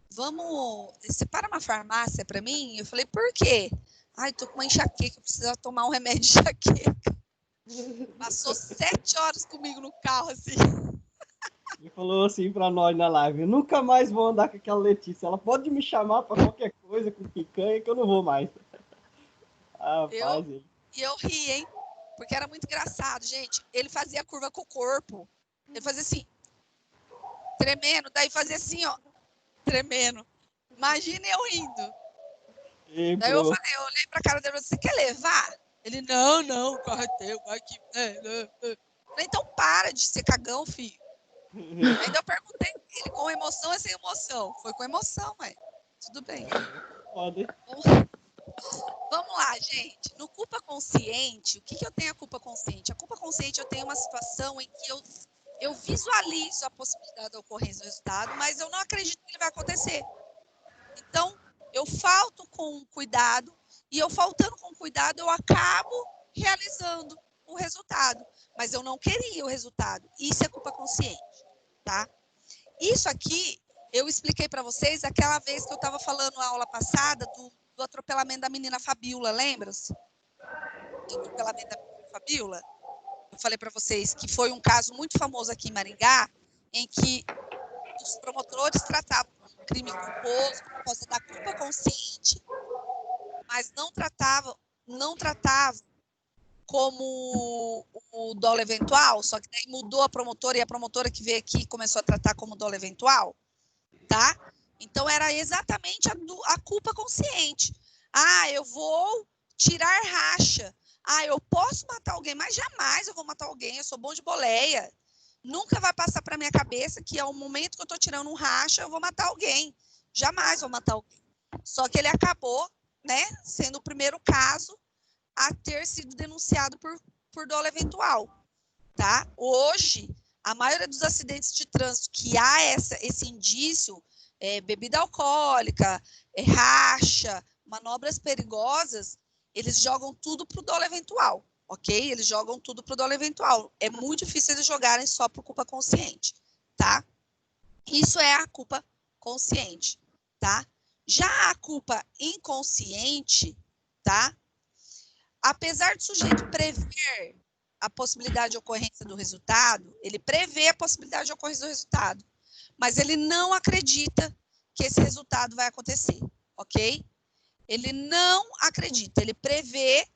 você para uma farmácia para mim? Eu falei, por quê? Ai, tô com uma enxaqueca, eu precisava tomar um remédio de enxaqueca. Passou 7 horas comigo no carro, assim. E falou assim pra nós na live, eu nunca mais vou andar com aquela Letícia. Ela pode me chamar pra qualquer coisa com picanha que eu não vou mais. E eu ri, hein? Porque era muito engraçado, gente. Ele fazia curva com o corpo. Ele fazia assim, tremendo. Daí fazia assim, ó, tremendo. Imagina eu rindo. Daí eu olhei pra cara dele e falei, você quer levar? Ele, não, o carro é teu, vai aqui. Falei, então para de ser cagão, filho. Ainda eu perguntei ele com emoção ou sem emoção? Foi com emoção, mas tudo bem. Pode. Vamos lá, gente. No culpa consciente, o que eu tenho a culpa consciente? A culpa consciente, eu tenho uma situação em que eu eu visualizo a possibilidade da ocorrência do resultado, mas eu não acredito que ele vai acontecer. Então, eu falto com cuidado, e eu faltando com cuidado, eu acabo realizando o resultado. Mas eu não queria o resultado. Isso é culpa consciente, tá? Isso aqui, eu expliquei para vocês aquela vez que eu estava falando na aula passada do atropelamento da menina Fabiola, lembra-se? Do atropelamento da menina Fabiola? Eu falei para vocês que foi um caso muito famoso aqui em Maringá, em que os promotores tratavam o crime culposo por causa da culpa consciente, mas não tratavam como o dolo eventual, só que daí mudou a promotora, e a promotora que veio aqui começou a tratar como dolo eventual, tá? Então, era exatamente a culpa consciente. Ah, eu vou tirar racha. Ah, eu posso matar alguém, mas jamais eu vou matar alguém, eu sou bom de boleia. Nunca vai passar para minha cabeça que ao momento que eu estou tirando um racha, eu vou matar alguém. Jamais vou matar alguém. Só que ele acabou, né, sendo o primeiro caso a ter sido denunciado por dolo eventual, tá? Hoje, a maioria dos acidentes de trânsito que há esse indício, bebida alcoólica, racha, manobras perigosas, eles jogam tudo para o dolo eventual, ok? Eles jogam tudo para o dolo eventual. É muito difícil eles jogarem só por culpa consciente, tá? Isso é a culpa consciente, tá? Já a culpa inconsciente, tá? Apesar do sujeito prever a possibilidade de ocorrência do resultado, ele prevê a possibilidade de ocorrência do resultado, mas ele não acredita que esse resultado vai acontecer, ok? Ele não acredita, ele prevê,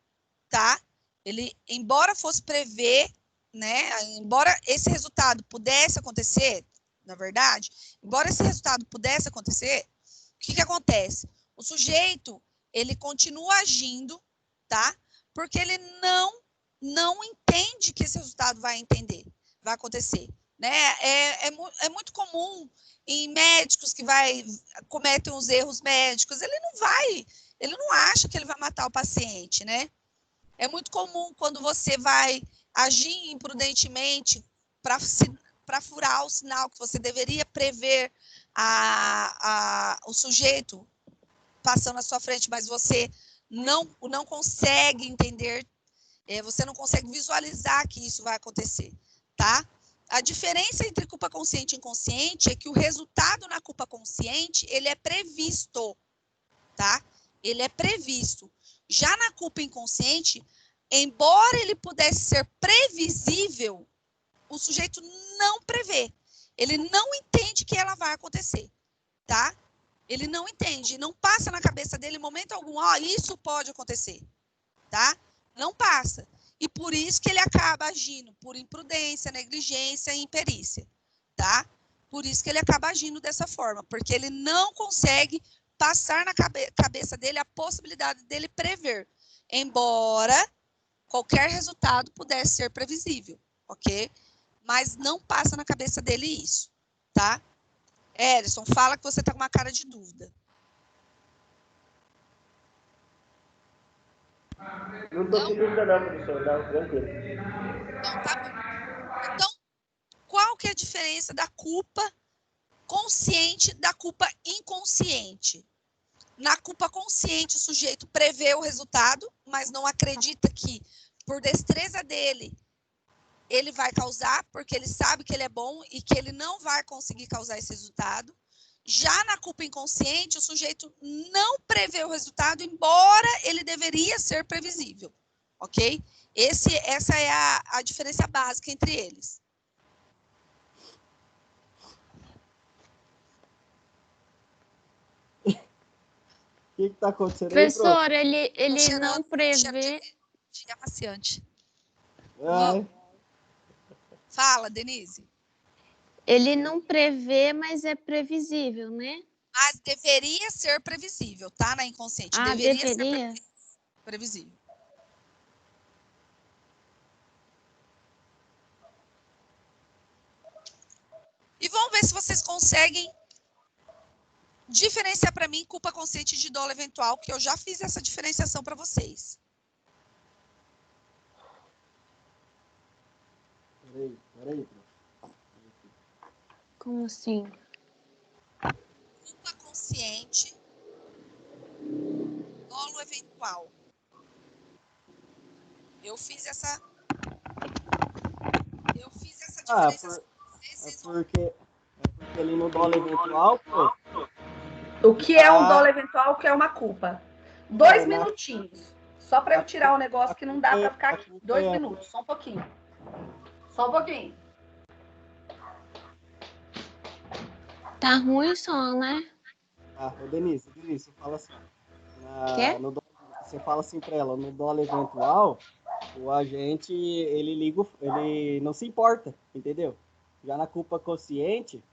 tá? Ele, embora fosse prever, né? Embora esse resultado pudesse acontecer, na verdade, embora esse resultado pudesse acontecer, o que acontece? O sujeito, ele continua agindo, tá? Porque ele não entende que esse resultado vai acontecer, né? É muito comum em médicos que cometem os erros médicos, ele não acha que ele vai matar o paciente, né? É muito comum quando você vai agir imprudentemente para furar o sinal que você deveria prever o sujeito passando à sua frente, mas você não consegue entender, você não consegue visualizar que isso vai acontecer, tá? A diferença entre culpa consciente e inconsciente é que o resultado na culpa consciente, ele é previsto, tá? Ele é previsto. Já na culpa inconsciente, embora ele pudesse ser previsível, o sujeito não prevê. Ele não entende que ela vai acontecer, tá? Ele não entende, não passa na cabeça dele em momento algum, isso pode acontecer, tá? Não passa. E por isso que ele acaba agindo por imprudência, negligência e imperícia, tá? Por isso que ele acaba agindo dessa forma, porque ele não consegue passar na cabeça dele a possibilidade dele prever, embora qualquer resultado pudesse ser previsível, ok? Mas não passa na cabeça dele isso, tá? Erison, fala que você está com uma cara de dúvida. Não estou com dúvida não, professor. Não, tranquilo. Então, tá bom. Então, qual que é a diferença da culpa consciente da culpa inconsciente? Na culpa consciente, o sujeito prevê o resultado, mas não acredita que, por destreza dele, ele vai causar, porque ele sabe que ele é bom e que ele não vai conseguir causar esse resultado. Já na culpa inconsciente, o sujeito não prevê o resultado, embora ele deveria ser previsível, ok? Essa é a diferença básica entre eles. O que está acontecendo aí, Professor, ele não prevê... De amaciante. Ai. Fala, Denise. Ele não prevê, mas é previsível, né? Mas deveria ser previsível, tá? Na inconsciente. Deveria ser previsível. E vamos ver se vocês conseguem diferenciar para mim culpa consciente de dolo eventual, que eu já fiz essa diferenciação para vocês. Peraí, prof. Como assim? Culpa consciente, dolo eventual. Eu fiz essa diferenciação. Porque ali no dolo eventual, pô, O que é um dolo eventual, o que é uma culpa? 2 minutinhos. Só para eu tirar o negócio que não dá para ficar aqui. 2 minutos, só um pouquinho. Só um pouquinho. Tá ruim o som, né? Ô Denise, você fala assim. Quê? Você fala assim pra ela, no dolo eventual, o agente, ele não se importa, entendeu? Já na culpa consciente,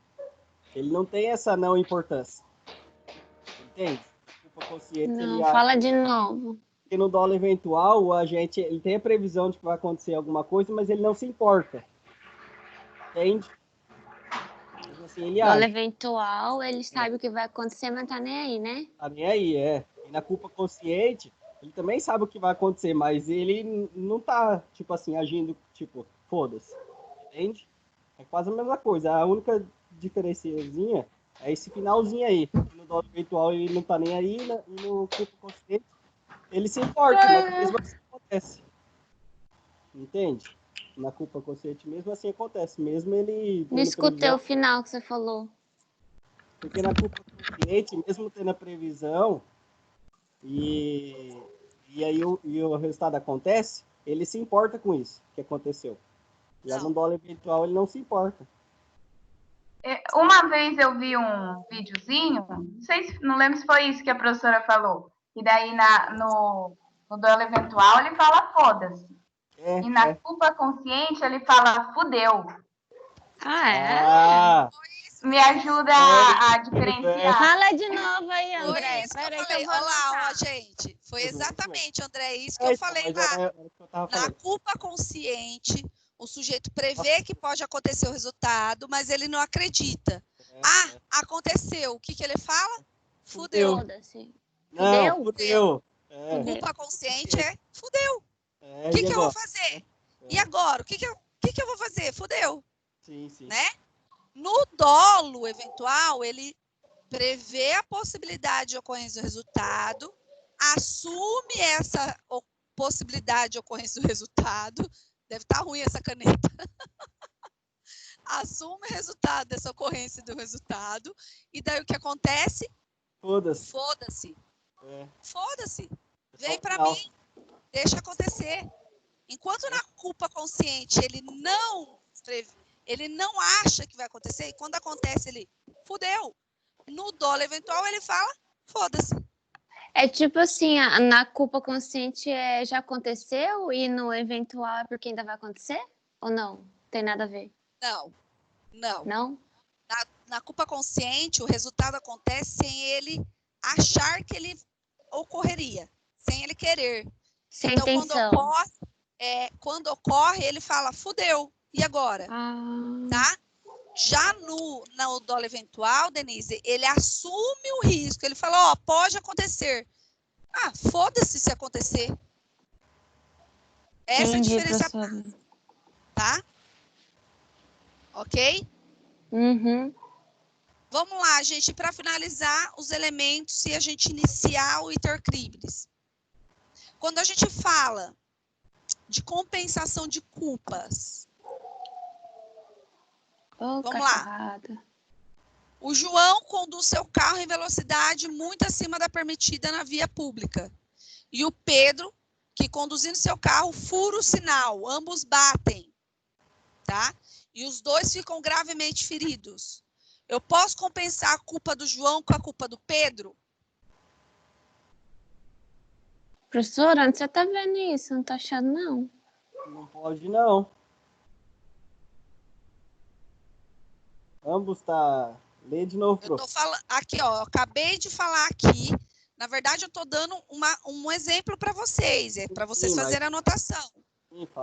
ele não tem essa não importância. Entende? Culpa consciente, Não, fala de novo. Porque no dolo eventual, o agente, ele tem a previsão de que vai acontecer alguma coisa, mas ele não se importa. Entende? Assim, ele Dolo eventual, ele sabe o que vai acontecer, mas tá nem aí, né? Tá nem aí, E na culpa consciente, ele também sabe o que vai acontecer, mas ele não tá, tipo assim, agindo, tipo, foda-se. Entende? É quase a mesma coisa. A única diferenciazinha é esse finalzinho aí. No dolo eventual ele não tá nem aí, e no culpa consciente ele se importa, mas mesmo assim acontece. Entende? Na culpa consciente mesmo assim acontece. Mesmo ele... Não escutei o final que você falou. Porque na culpa consciente, mesmo tendo a previsão, e aí o resultado acontece, ele se importa com isso que aconteceu. Já no dolo eventual ele não se importa. Uma vez eu vi um videozinho, não lembro se foi isso que a professora falou, e daí no dolo eventual ele fala foda-se. E na culpa consciente ele fala fudeu. Me ajuda a diferenciar. Fala de novo aí, André. Foi isso que eu falei. Olha lá, ó, gente. Foi exatamente, André, isso que eu falei na culpa consciente. O sujeito prevê que pode acontecer o resultado, mas ele não acredita. Aconteceu. O que ele fala? Fudeu. Não, fudeu. Culpa consciente é fudeu. O que eu vou fazer? E agora? O que eu vou fazer? Fudeu. Sim. Né? No dolo eventual, ele prevê a possibilidade de ocorrência do resultado, assume essa possibilidade de ocorrência do resultado, deve estar ruim essa caneta, assume o resultado dessa ocorrência do resultado, e daí o que acontece? Foda-se. Foda-se. Vem para mim, deixa acontecer. Enquanto na culpa consciente ele não acha que vai acontecer, e quando acontece ele fudeu. No dolo eventual ele fala foda-se. É tipo assim, na culpa consciente já aconteceu e no eventual é porque ainda vai acontecer? Ou não? Tem nada a ver? Não. Não? Na culpa consciente, o resultado acontece sem ele achar que ele ocorreria, sem ele querer. Sem então, intenção. Quando ocorre, ele fala, fudeu, e agora? Tá? Já no dolo eventual, Denise, ele assume o risco. Ele fala, pode acontecer. Foda-se se acontecer. Essa é a diferença. Tá? Ok? Uhum. Vamos lá, gente, para finalizar os elementos e a gente iniciar o intercrimes. Quando a gente fala de compensação de culpas, vamos lá. O João conduz seu carro em velocidade muito acima da permitida na via pública. E o Pedro, que conduzindo seu carro, fura o sinal. Ambos batem. Tá? E os dois ficam gravemente feridos. Eu posso compensar a culpa do João com a culpa do Pedro? Professora, onde você tá vendo isso? Não tá achando, não. Não pode, não. Ambos tá... Lê de novo, Eu tô falando aqui, ó. Eu acabei de falar aqui. Na verdade, eu tô dando um exemplo para vocês. É para vocês fazerem a anotação.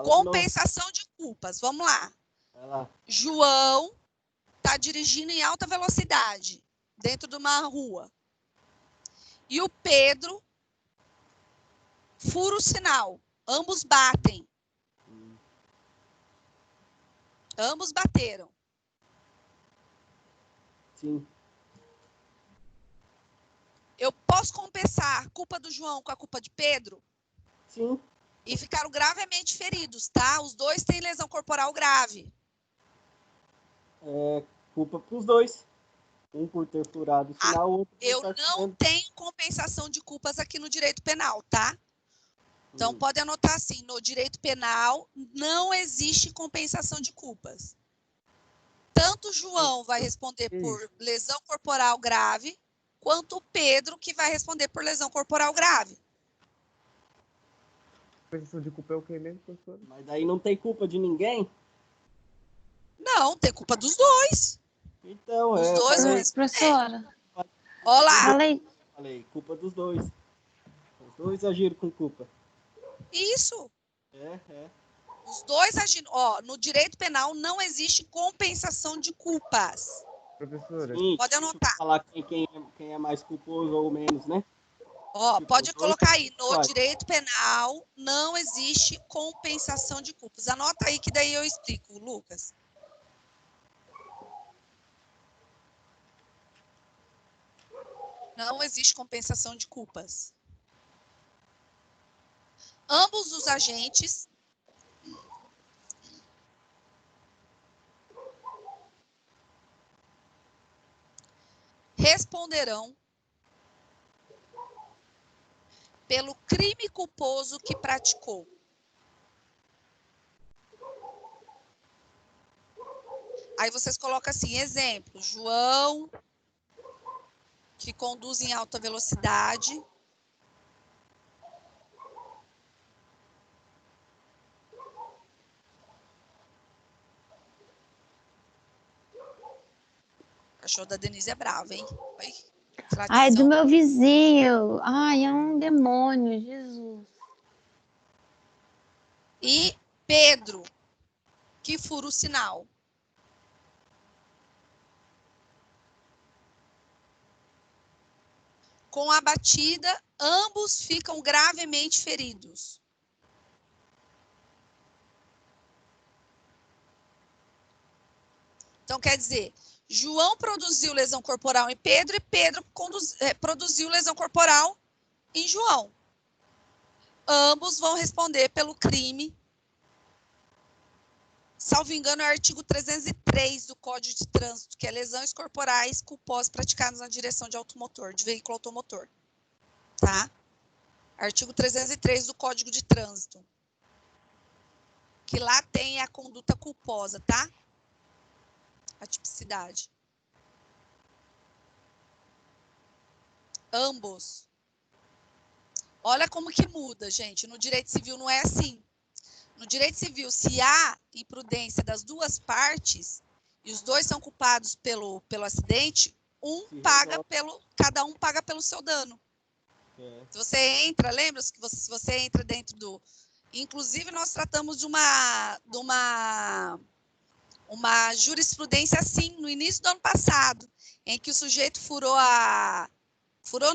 Compensação de culpas. Vamos lá. Vai lá. João tá dirigindo em alta velocidade dentro de uma rua. E o Pedro fura o sinal. Ambos batem. Ambos bateram. Sim. Eu posso compensar a culpa do João com a culpa de Pedro? Sim. E ficaram gravemente feridos, tá? Os dois têm lesão corporal grave. É culpa pros dois. Um por ter furado o sinal, o outro por Eu estar não furando. tenho compensação de culpas aqui no direito penal, tá? Então, pode anotar assim, no direito penal não existe compensação de culpas. Tanto o João vai responder por lesão corporal grave, quanto o Pedro que vai responder por lesão corporal grave. Compensação de culpa é o que mesmo, professor? Mas daí não tem culpa de ninguém? Não, tem culpa dos dois. Então, Os dois vão responder. Professora, Olá. Falei, culpa dos dois. Os dois agiram com culpa. Isso. É. Os dois agindo. Ó, no direito penal não existe compensação de culpas. Professora. Sim, Pode anotar. Falar quem é mais culposo ou menos, né? Ó, Tipo, pode os dois colocar aí. No faz. direito penal não existe compensação de culpas. Anota aí que daí eu explico, Lucas. Não existe compensação de culpas. Ambos os agentes responderão pelo crime culposo que praticou. Aí vocês colocam assim, exemplo, João, que conduz em alta velocidade, o cachorro da Denise é bravo, hein? Oi? ai, do meu vizinho. Ai, é um demônio, Jesus. E Pedro, que fura o sinal. Com a batida, ambos ficam gravemente feridos. Então, quer dizer, João produziu lesão corporal em Pedro e Pedro produziu lesão corporal em João. Ambos vão responder pelo crime. Salvo engano, é o artigo 303 do Código de Trânsito, que é lesões corporais culposas praticadas na direção de automotor, de veículo automotor. Tá? Artigo 303 do Código de Trânsito. Que lá tem a conduta culposa, tá? A tipicidade. Ambos. Olha como que muda, gente. No direito civil não é assim. No direito civil, se há imprudência das duas partes e os dois são culpados pelo acidente, cada um paga pelo seu dano. Se você entra, lembra-se que se você entra dentro do... Inclusive, nós tratamos de uma jurisprudência assim, no início do ano passado, em que o sujeito furou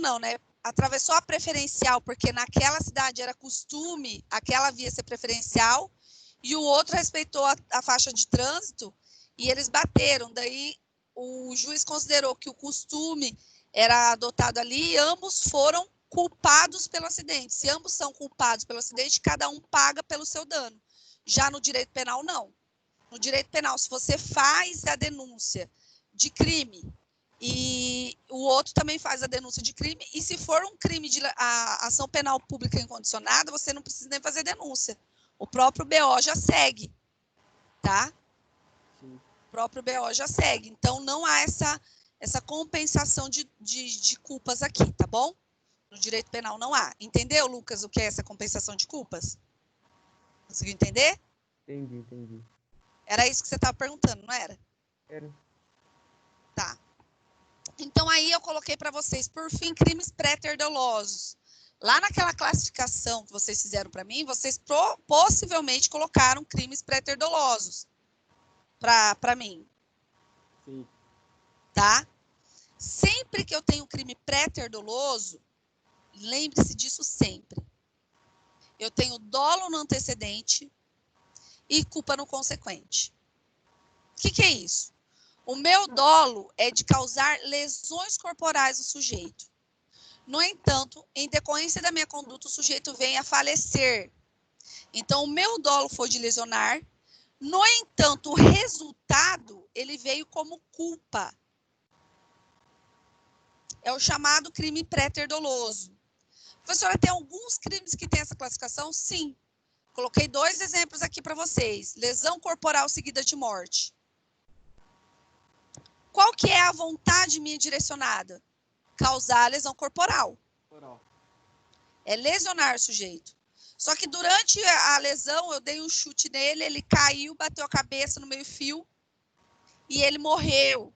não, né? Atravessou a preferencial, porque naquela cidade era costume aquela via ser preferencial, e o outro respeitou a faixa de trânsito, e eles bateram. Daí o juiz considerou que o costume era adotado ali, e ambos foram culpados pelo acidente. Se ambos são culpados pelo acidente, cada um paga pelo seu dano. Já no direito penal, não. No direito penal, se você faz a denúncia de crime e o outro também faz a denúncia de crime, e se for um crime de ação penal pública incondicionada, você não precisa nem fazer denúncia. O próprio BO já segue, tá? Sim. O próprio BO já segue. Então, não há essa compensação de culpas aqui, tá bom? No direito penal não há. Entendeu, Lucas, o que é essa compensação de culpas? Conseguiu entender? Entendi. Era isso que você estava perguntando, não era? Era. Tá. Então, aí eu coloquei para vocês, por fim, crimes pré-terdolosos. Lá naquela classificação que vocês fizeram para mim, vocês possivelmente colocaram crimes pré-terdolosos para mim. Sim. Tá? Sempre que eu tenho crime pré-terdoloso, lembre-se disso sempre. Eu tenho dolo no antecedente e culpa no consequente. O que é isso? O meu dolo é de causar lesões corporais ao sujeito. No entanto, em decorrência da minha conduta, o sujeito vem a falecer. Então, o meu dolo foi de lesionar. No entanto, o resultado, ele veio como culpa. É o chamado crime pré-doloso. Professora, tem alguns crimes que têm essa classificação? Sim. Coloquei 2 exemplos aqui para vocês. Lesão corporal seguida de morte. Qual que é a vontade minha direcionada? Causar lesão corporal. É lesionar o sujeito. Só que durante a lesão, eu dei um chute nele, ele caiu, bateu a cabeça no meio-fio e ele morreu.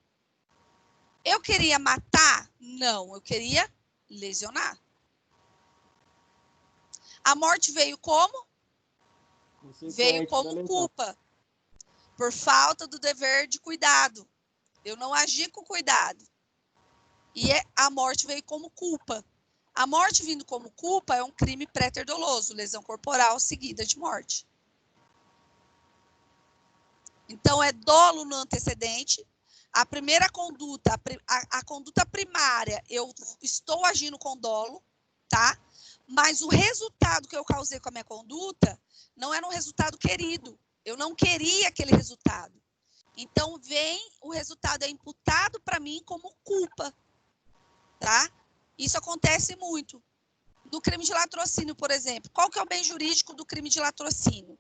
Eu queria matar? Não, eu queria lesionar. A morte veio como? Veio como culpa. Por falta do dever de cuidado. Eu não agi com cuidado. E a morte veio como culpa. A morte vindo como culpa é um crime pré-doloso, lesão corporal seguida de morte. Então, é dolo no antecedente. A primeira conduta, a conduta primária, eu estou agindo com dolo, tá? Mas o resultado que eu causei com a minha conduta não era um resultado querido. Eu não queria aquele resultado. Então, o resultado é imputado para mim como culpa, tá? Isso acontece muito. No crime de latrocínio, por exemplo. Qual que é o bem jurídico do crime de latrocínio?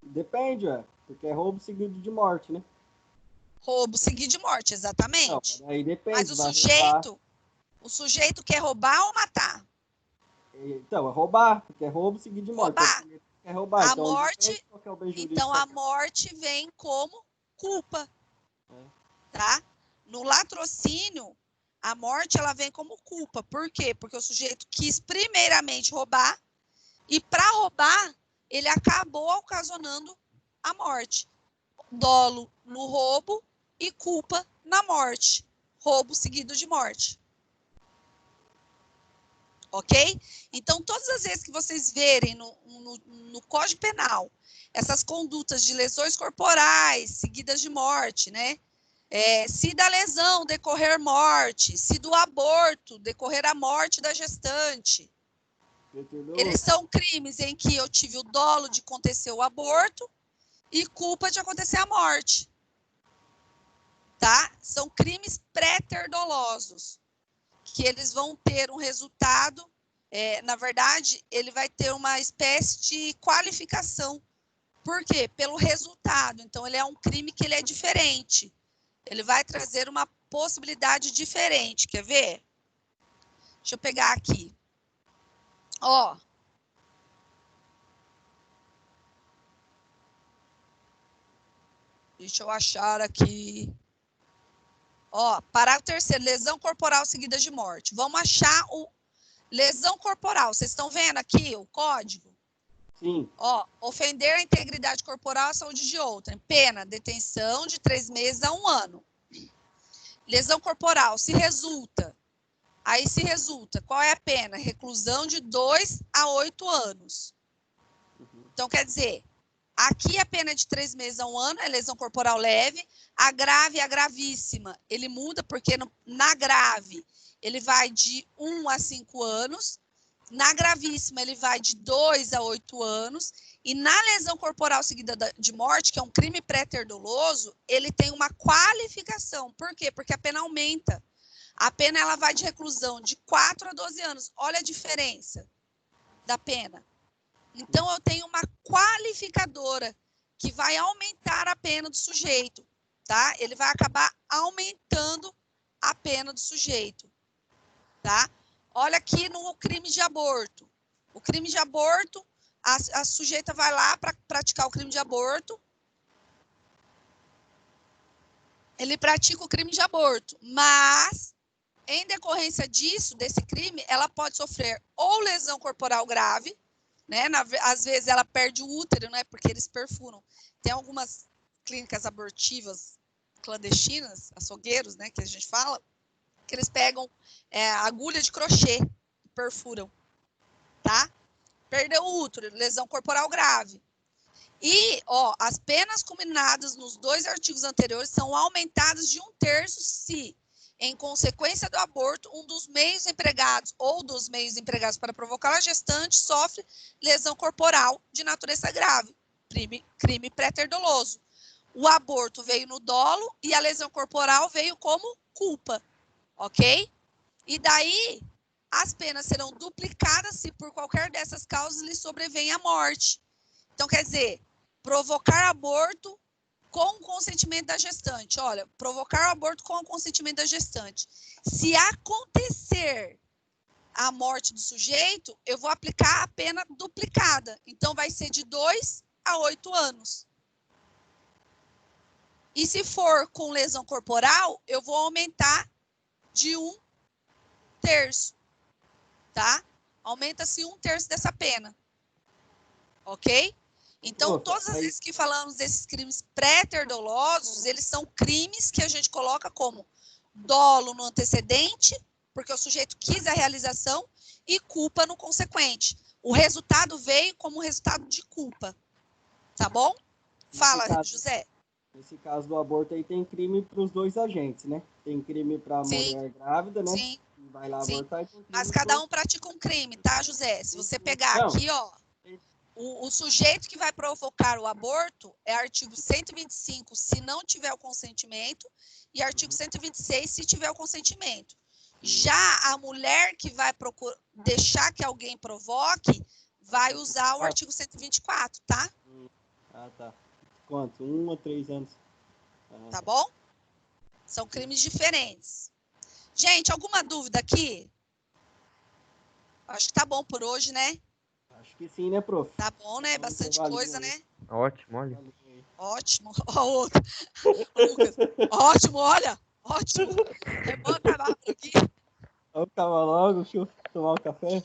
Depende, porque é roubo seguido de morte, né? Roubo seguido de morte, exatamente. Não, aí depende. Mas o sujeito quer roubar ou matar? Então, é roubar, porque é roubo seguido de morte. É roubar. A morte, então a morte vem como culpa, tá? No latrocínio, a morte ela vem como culpa. Por quê? Porque o sujeito quis primeiramente roubar e para roubar ele acabou ocasionando a morte. Dolo no roubo e culpa na morte. Roubo seguido de morte. Ok? Então, todas as vezes que vocês verem no Código Penal essas condutas de lesões corporais seguidas de morte, né? Se da lesão decorrer morte, se do aborto decorrer a morte da gestante, eles são crimes em que eu tive o dolo de acontecer o aborto e culpa de acontecer a morte. Tá? São crimes pré-dolosos, que eles vão ter um resultado, na verdade, ele vai ter uma espécie de qualificação. Por quê? Pelo resultado. Então, ele é um crime que ele é diferente. Ele vai trazer uma possibilidade diferente. Quer ver? Deixa eu pegar aqui. Ó. Deixa eu achar aqui. Ó, parágrafo 3º, lesão corporal seguida de morte. Vamos achar o lesão corporal. Vocês estão vendo aqui o código? Sim. Ó, ofender a integridade corporal à saúde de outrem. Pena, detenção de 3 meses a 1 ano. Lesão corporal, se resulta. Aí se resulta, qual é a pena? Reclusão de 2 a 8 anos. Então, quer dizer, aqui a pena é de 3 meses a 1 ano, é lesão corporal leve. A grave e a gravíssima, ele muda, porque na grave ele vai de 1 a 5 anos. Na gravíssima, ele vai de 2 a 8 anos. E na lesão corporal seguida de morte, que é um crime pré-doloso, ele tem uma qualificação. Por quê? Porque a pena aumenta. A pena ela vai de reclusão de 4 a 12 anos. Olha a diferença da pena. Então, eu tenho uma qualificadora que vai aumentar a pena do sujeito, tá? Ele vai acabar aumentando a pena do sujeito, tá? Olha aqui no crime de aborto. O crime de aborto, a sujeita vai lá para praticar o crime de aborto. Ele pratica o crime de aborto, mas, em decorrência disso, desse crime, ela pode sofrer ou lesão corporal grave, né? Às vezes ela perde o útero, né? Porque eles perfuram. Tem algumas clínicas abortivas clandestinas, açougueiros, né? Que a gente fala, que eles pegam agulha de crochê e perfuram, tá? perdeu o útero, lesão corporal grave. E, ó, as penas combinadas nos 2 artigos anteriores são aumentadas de 1/3 se, em consequência do aborto, um dos meios empregados ou dos meios empregados para provocar a gestante sofre lesão corporal de natureza grave, crime pré-ter-doloso. O aborto veio no dolo e a lesão corporal veio como culpa, ok? E daí, as penas serão duplicadas se por qualquer dessas causas lhe sobrevém a morte. Então, quer dizer, provocar aborto com o consentimento da gestante. Olha, provocar o aborto com o consentimento da gestante. Se acontecer a morte do sujeito, eu vou aplicar a pena duplicada. Então, vai ser de 2 a 8 anos. E se for com lesão corporal, eu vou aumentar de 1/3, tá? Aumenta-se 1/3 dessa pena. Ok? Então, todas as vezes que falamos desses crimes pré-ter-dolosos, eles são crimes que a gente coloca como dolo no antecedente, porque o sujeito quis a realização, e culpa no consequente. O resultado veio como resultado de culpa. Tá bom? Fala, José. Nesse caso do aborto aí tem crime para os 2 agentes, né? Tem crime para a mulher grávida, né? Sim. Vai lá abortar. Mas cada um pratica um crime, tá, José? Se você pegar aqui, ó, o sujeito que vai provocar o aborto é artigo 125, se não tiver o consentimento, e artigo 126, se tiver o consentimento. Já a mulher que vai deixar que alguém provoque, vai usar o artigo 124, tá? Ah, tá. Quanto? 1 a 3 anos. Tá bom? São crimes diferentes. Gente, alguma dúvida aqui? Acho que tá bom por hoje, né? Acho que sim, né, prof? Tá bom, né? Bastante coisa, né? Ótimo, olha. Ótimo. Ó, outro. Lucas. Ótimo, olha. Ótimo. É bom acabar por aqui. Vamos acabar logo, deixa eu tomar um café.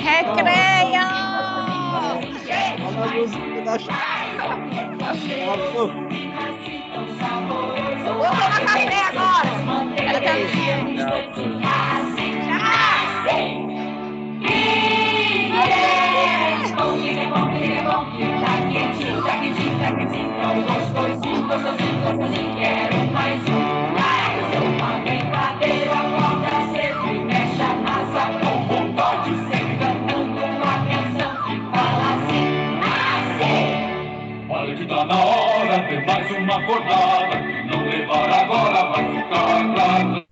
Recreio! Olha a música da Vou tomar café agora. Ela Quero mais uma brincadeira, moda, sempre mexe a massa com vontade, sempre cantando uma canção que fala assim. Olha que tá na hora, tem mais uma acordada, não levar agora vai ficar pra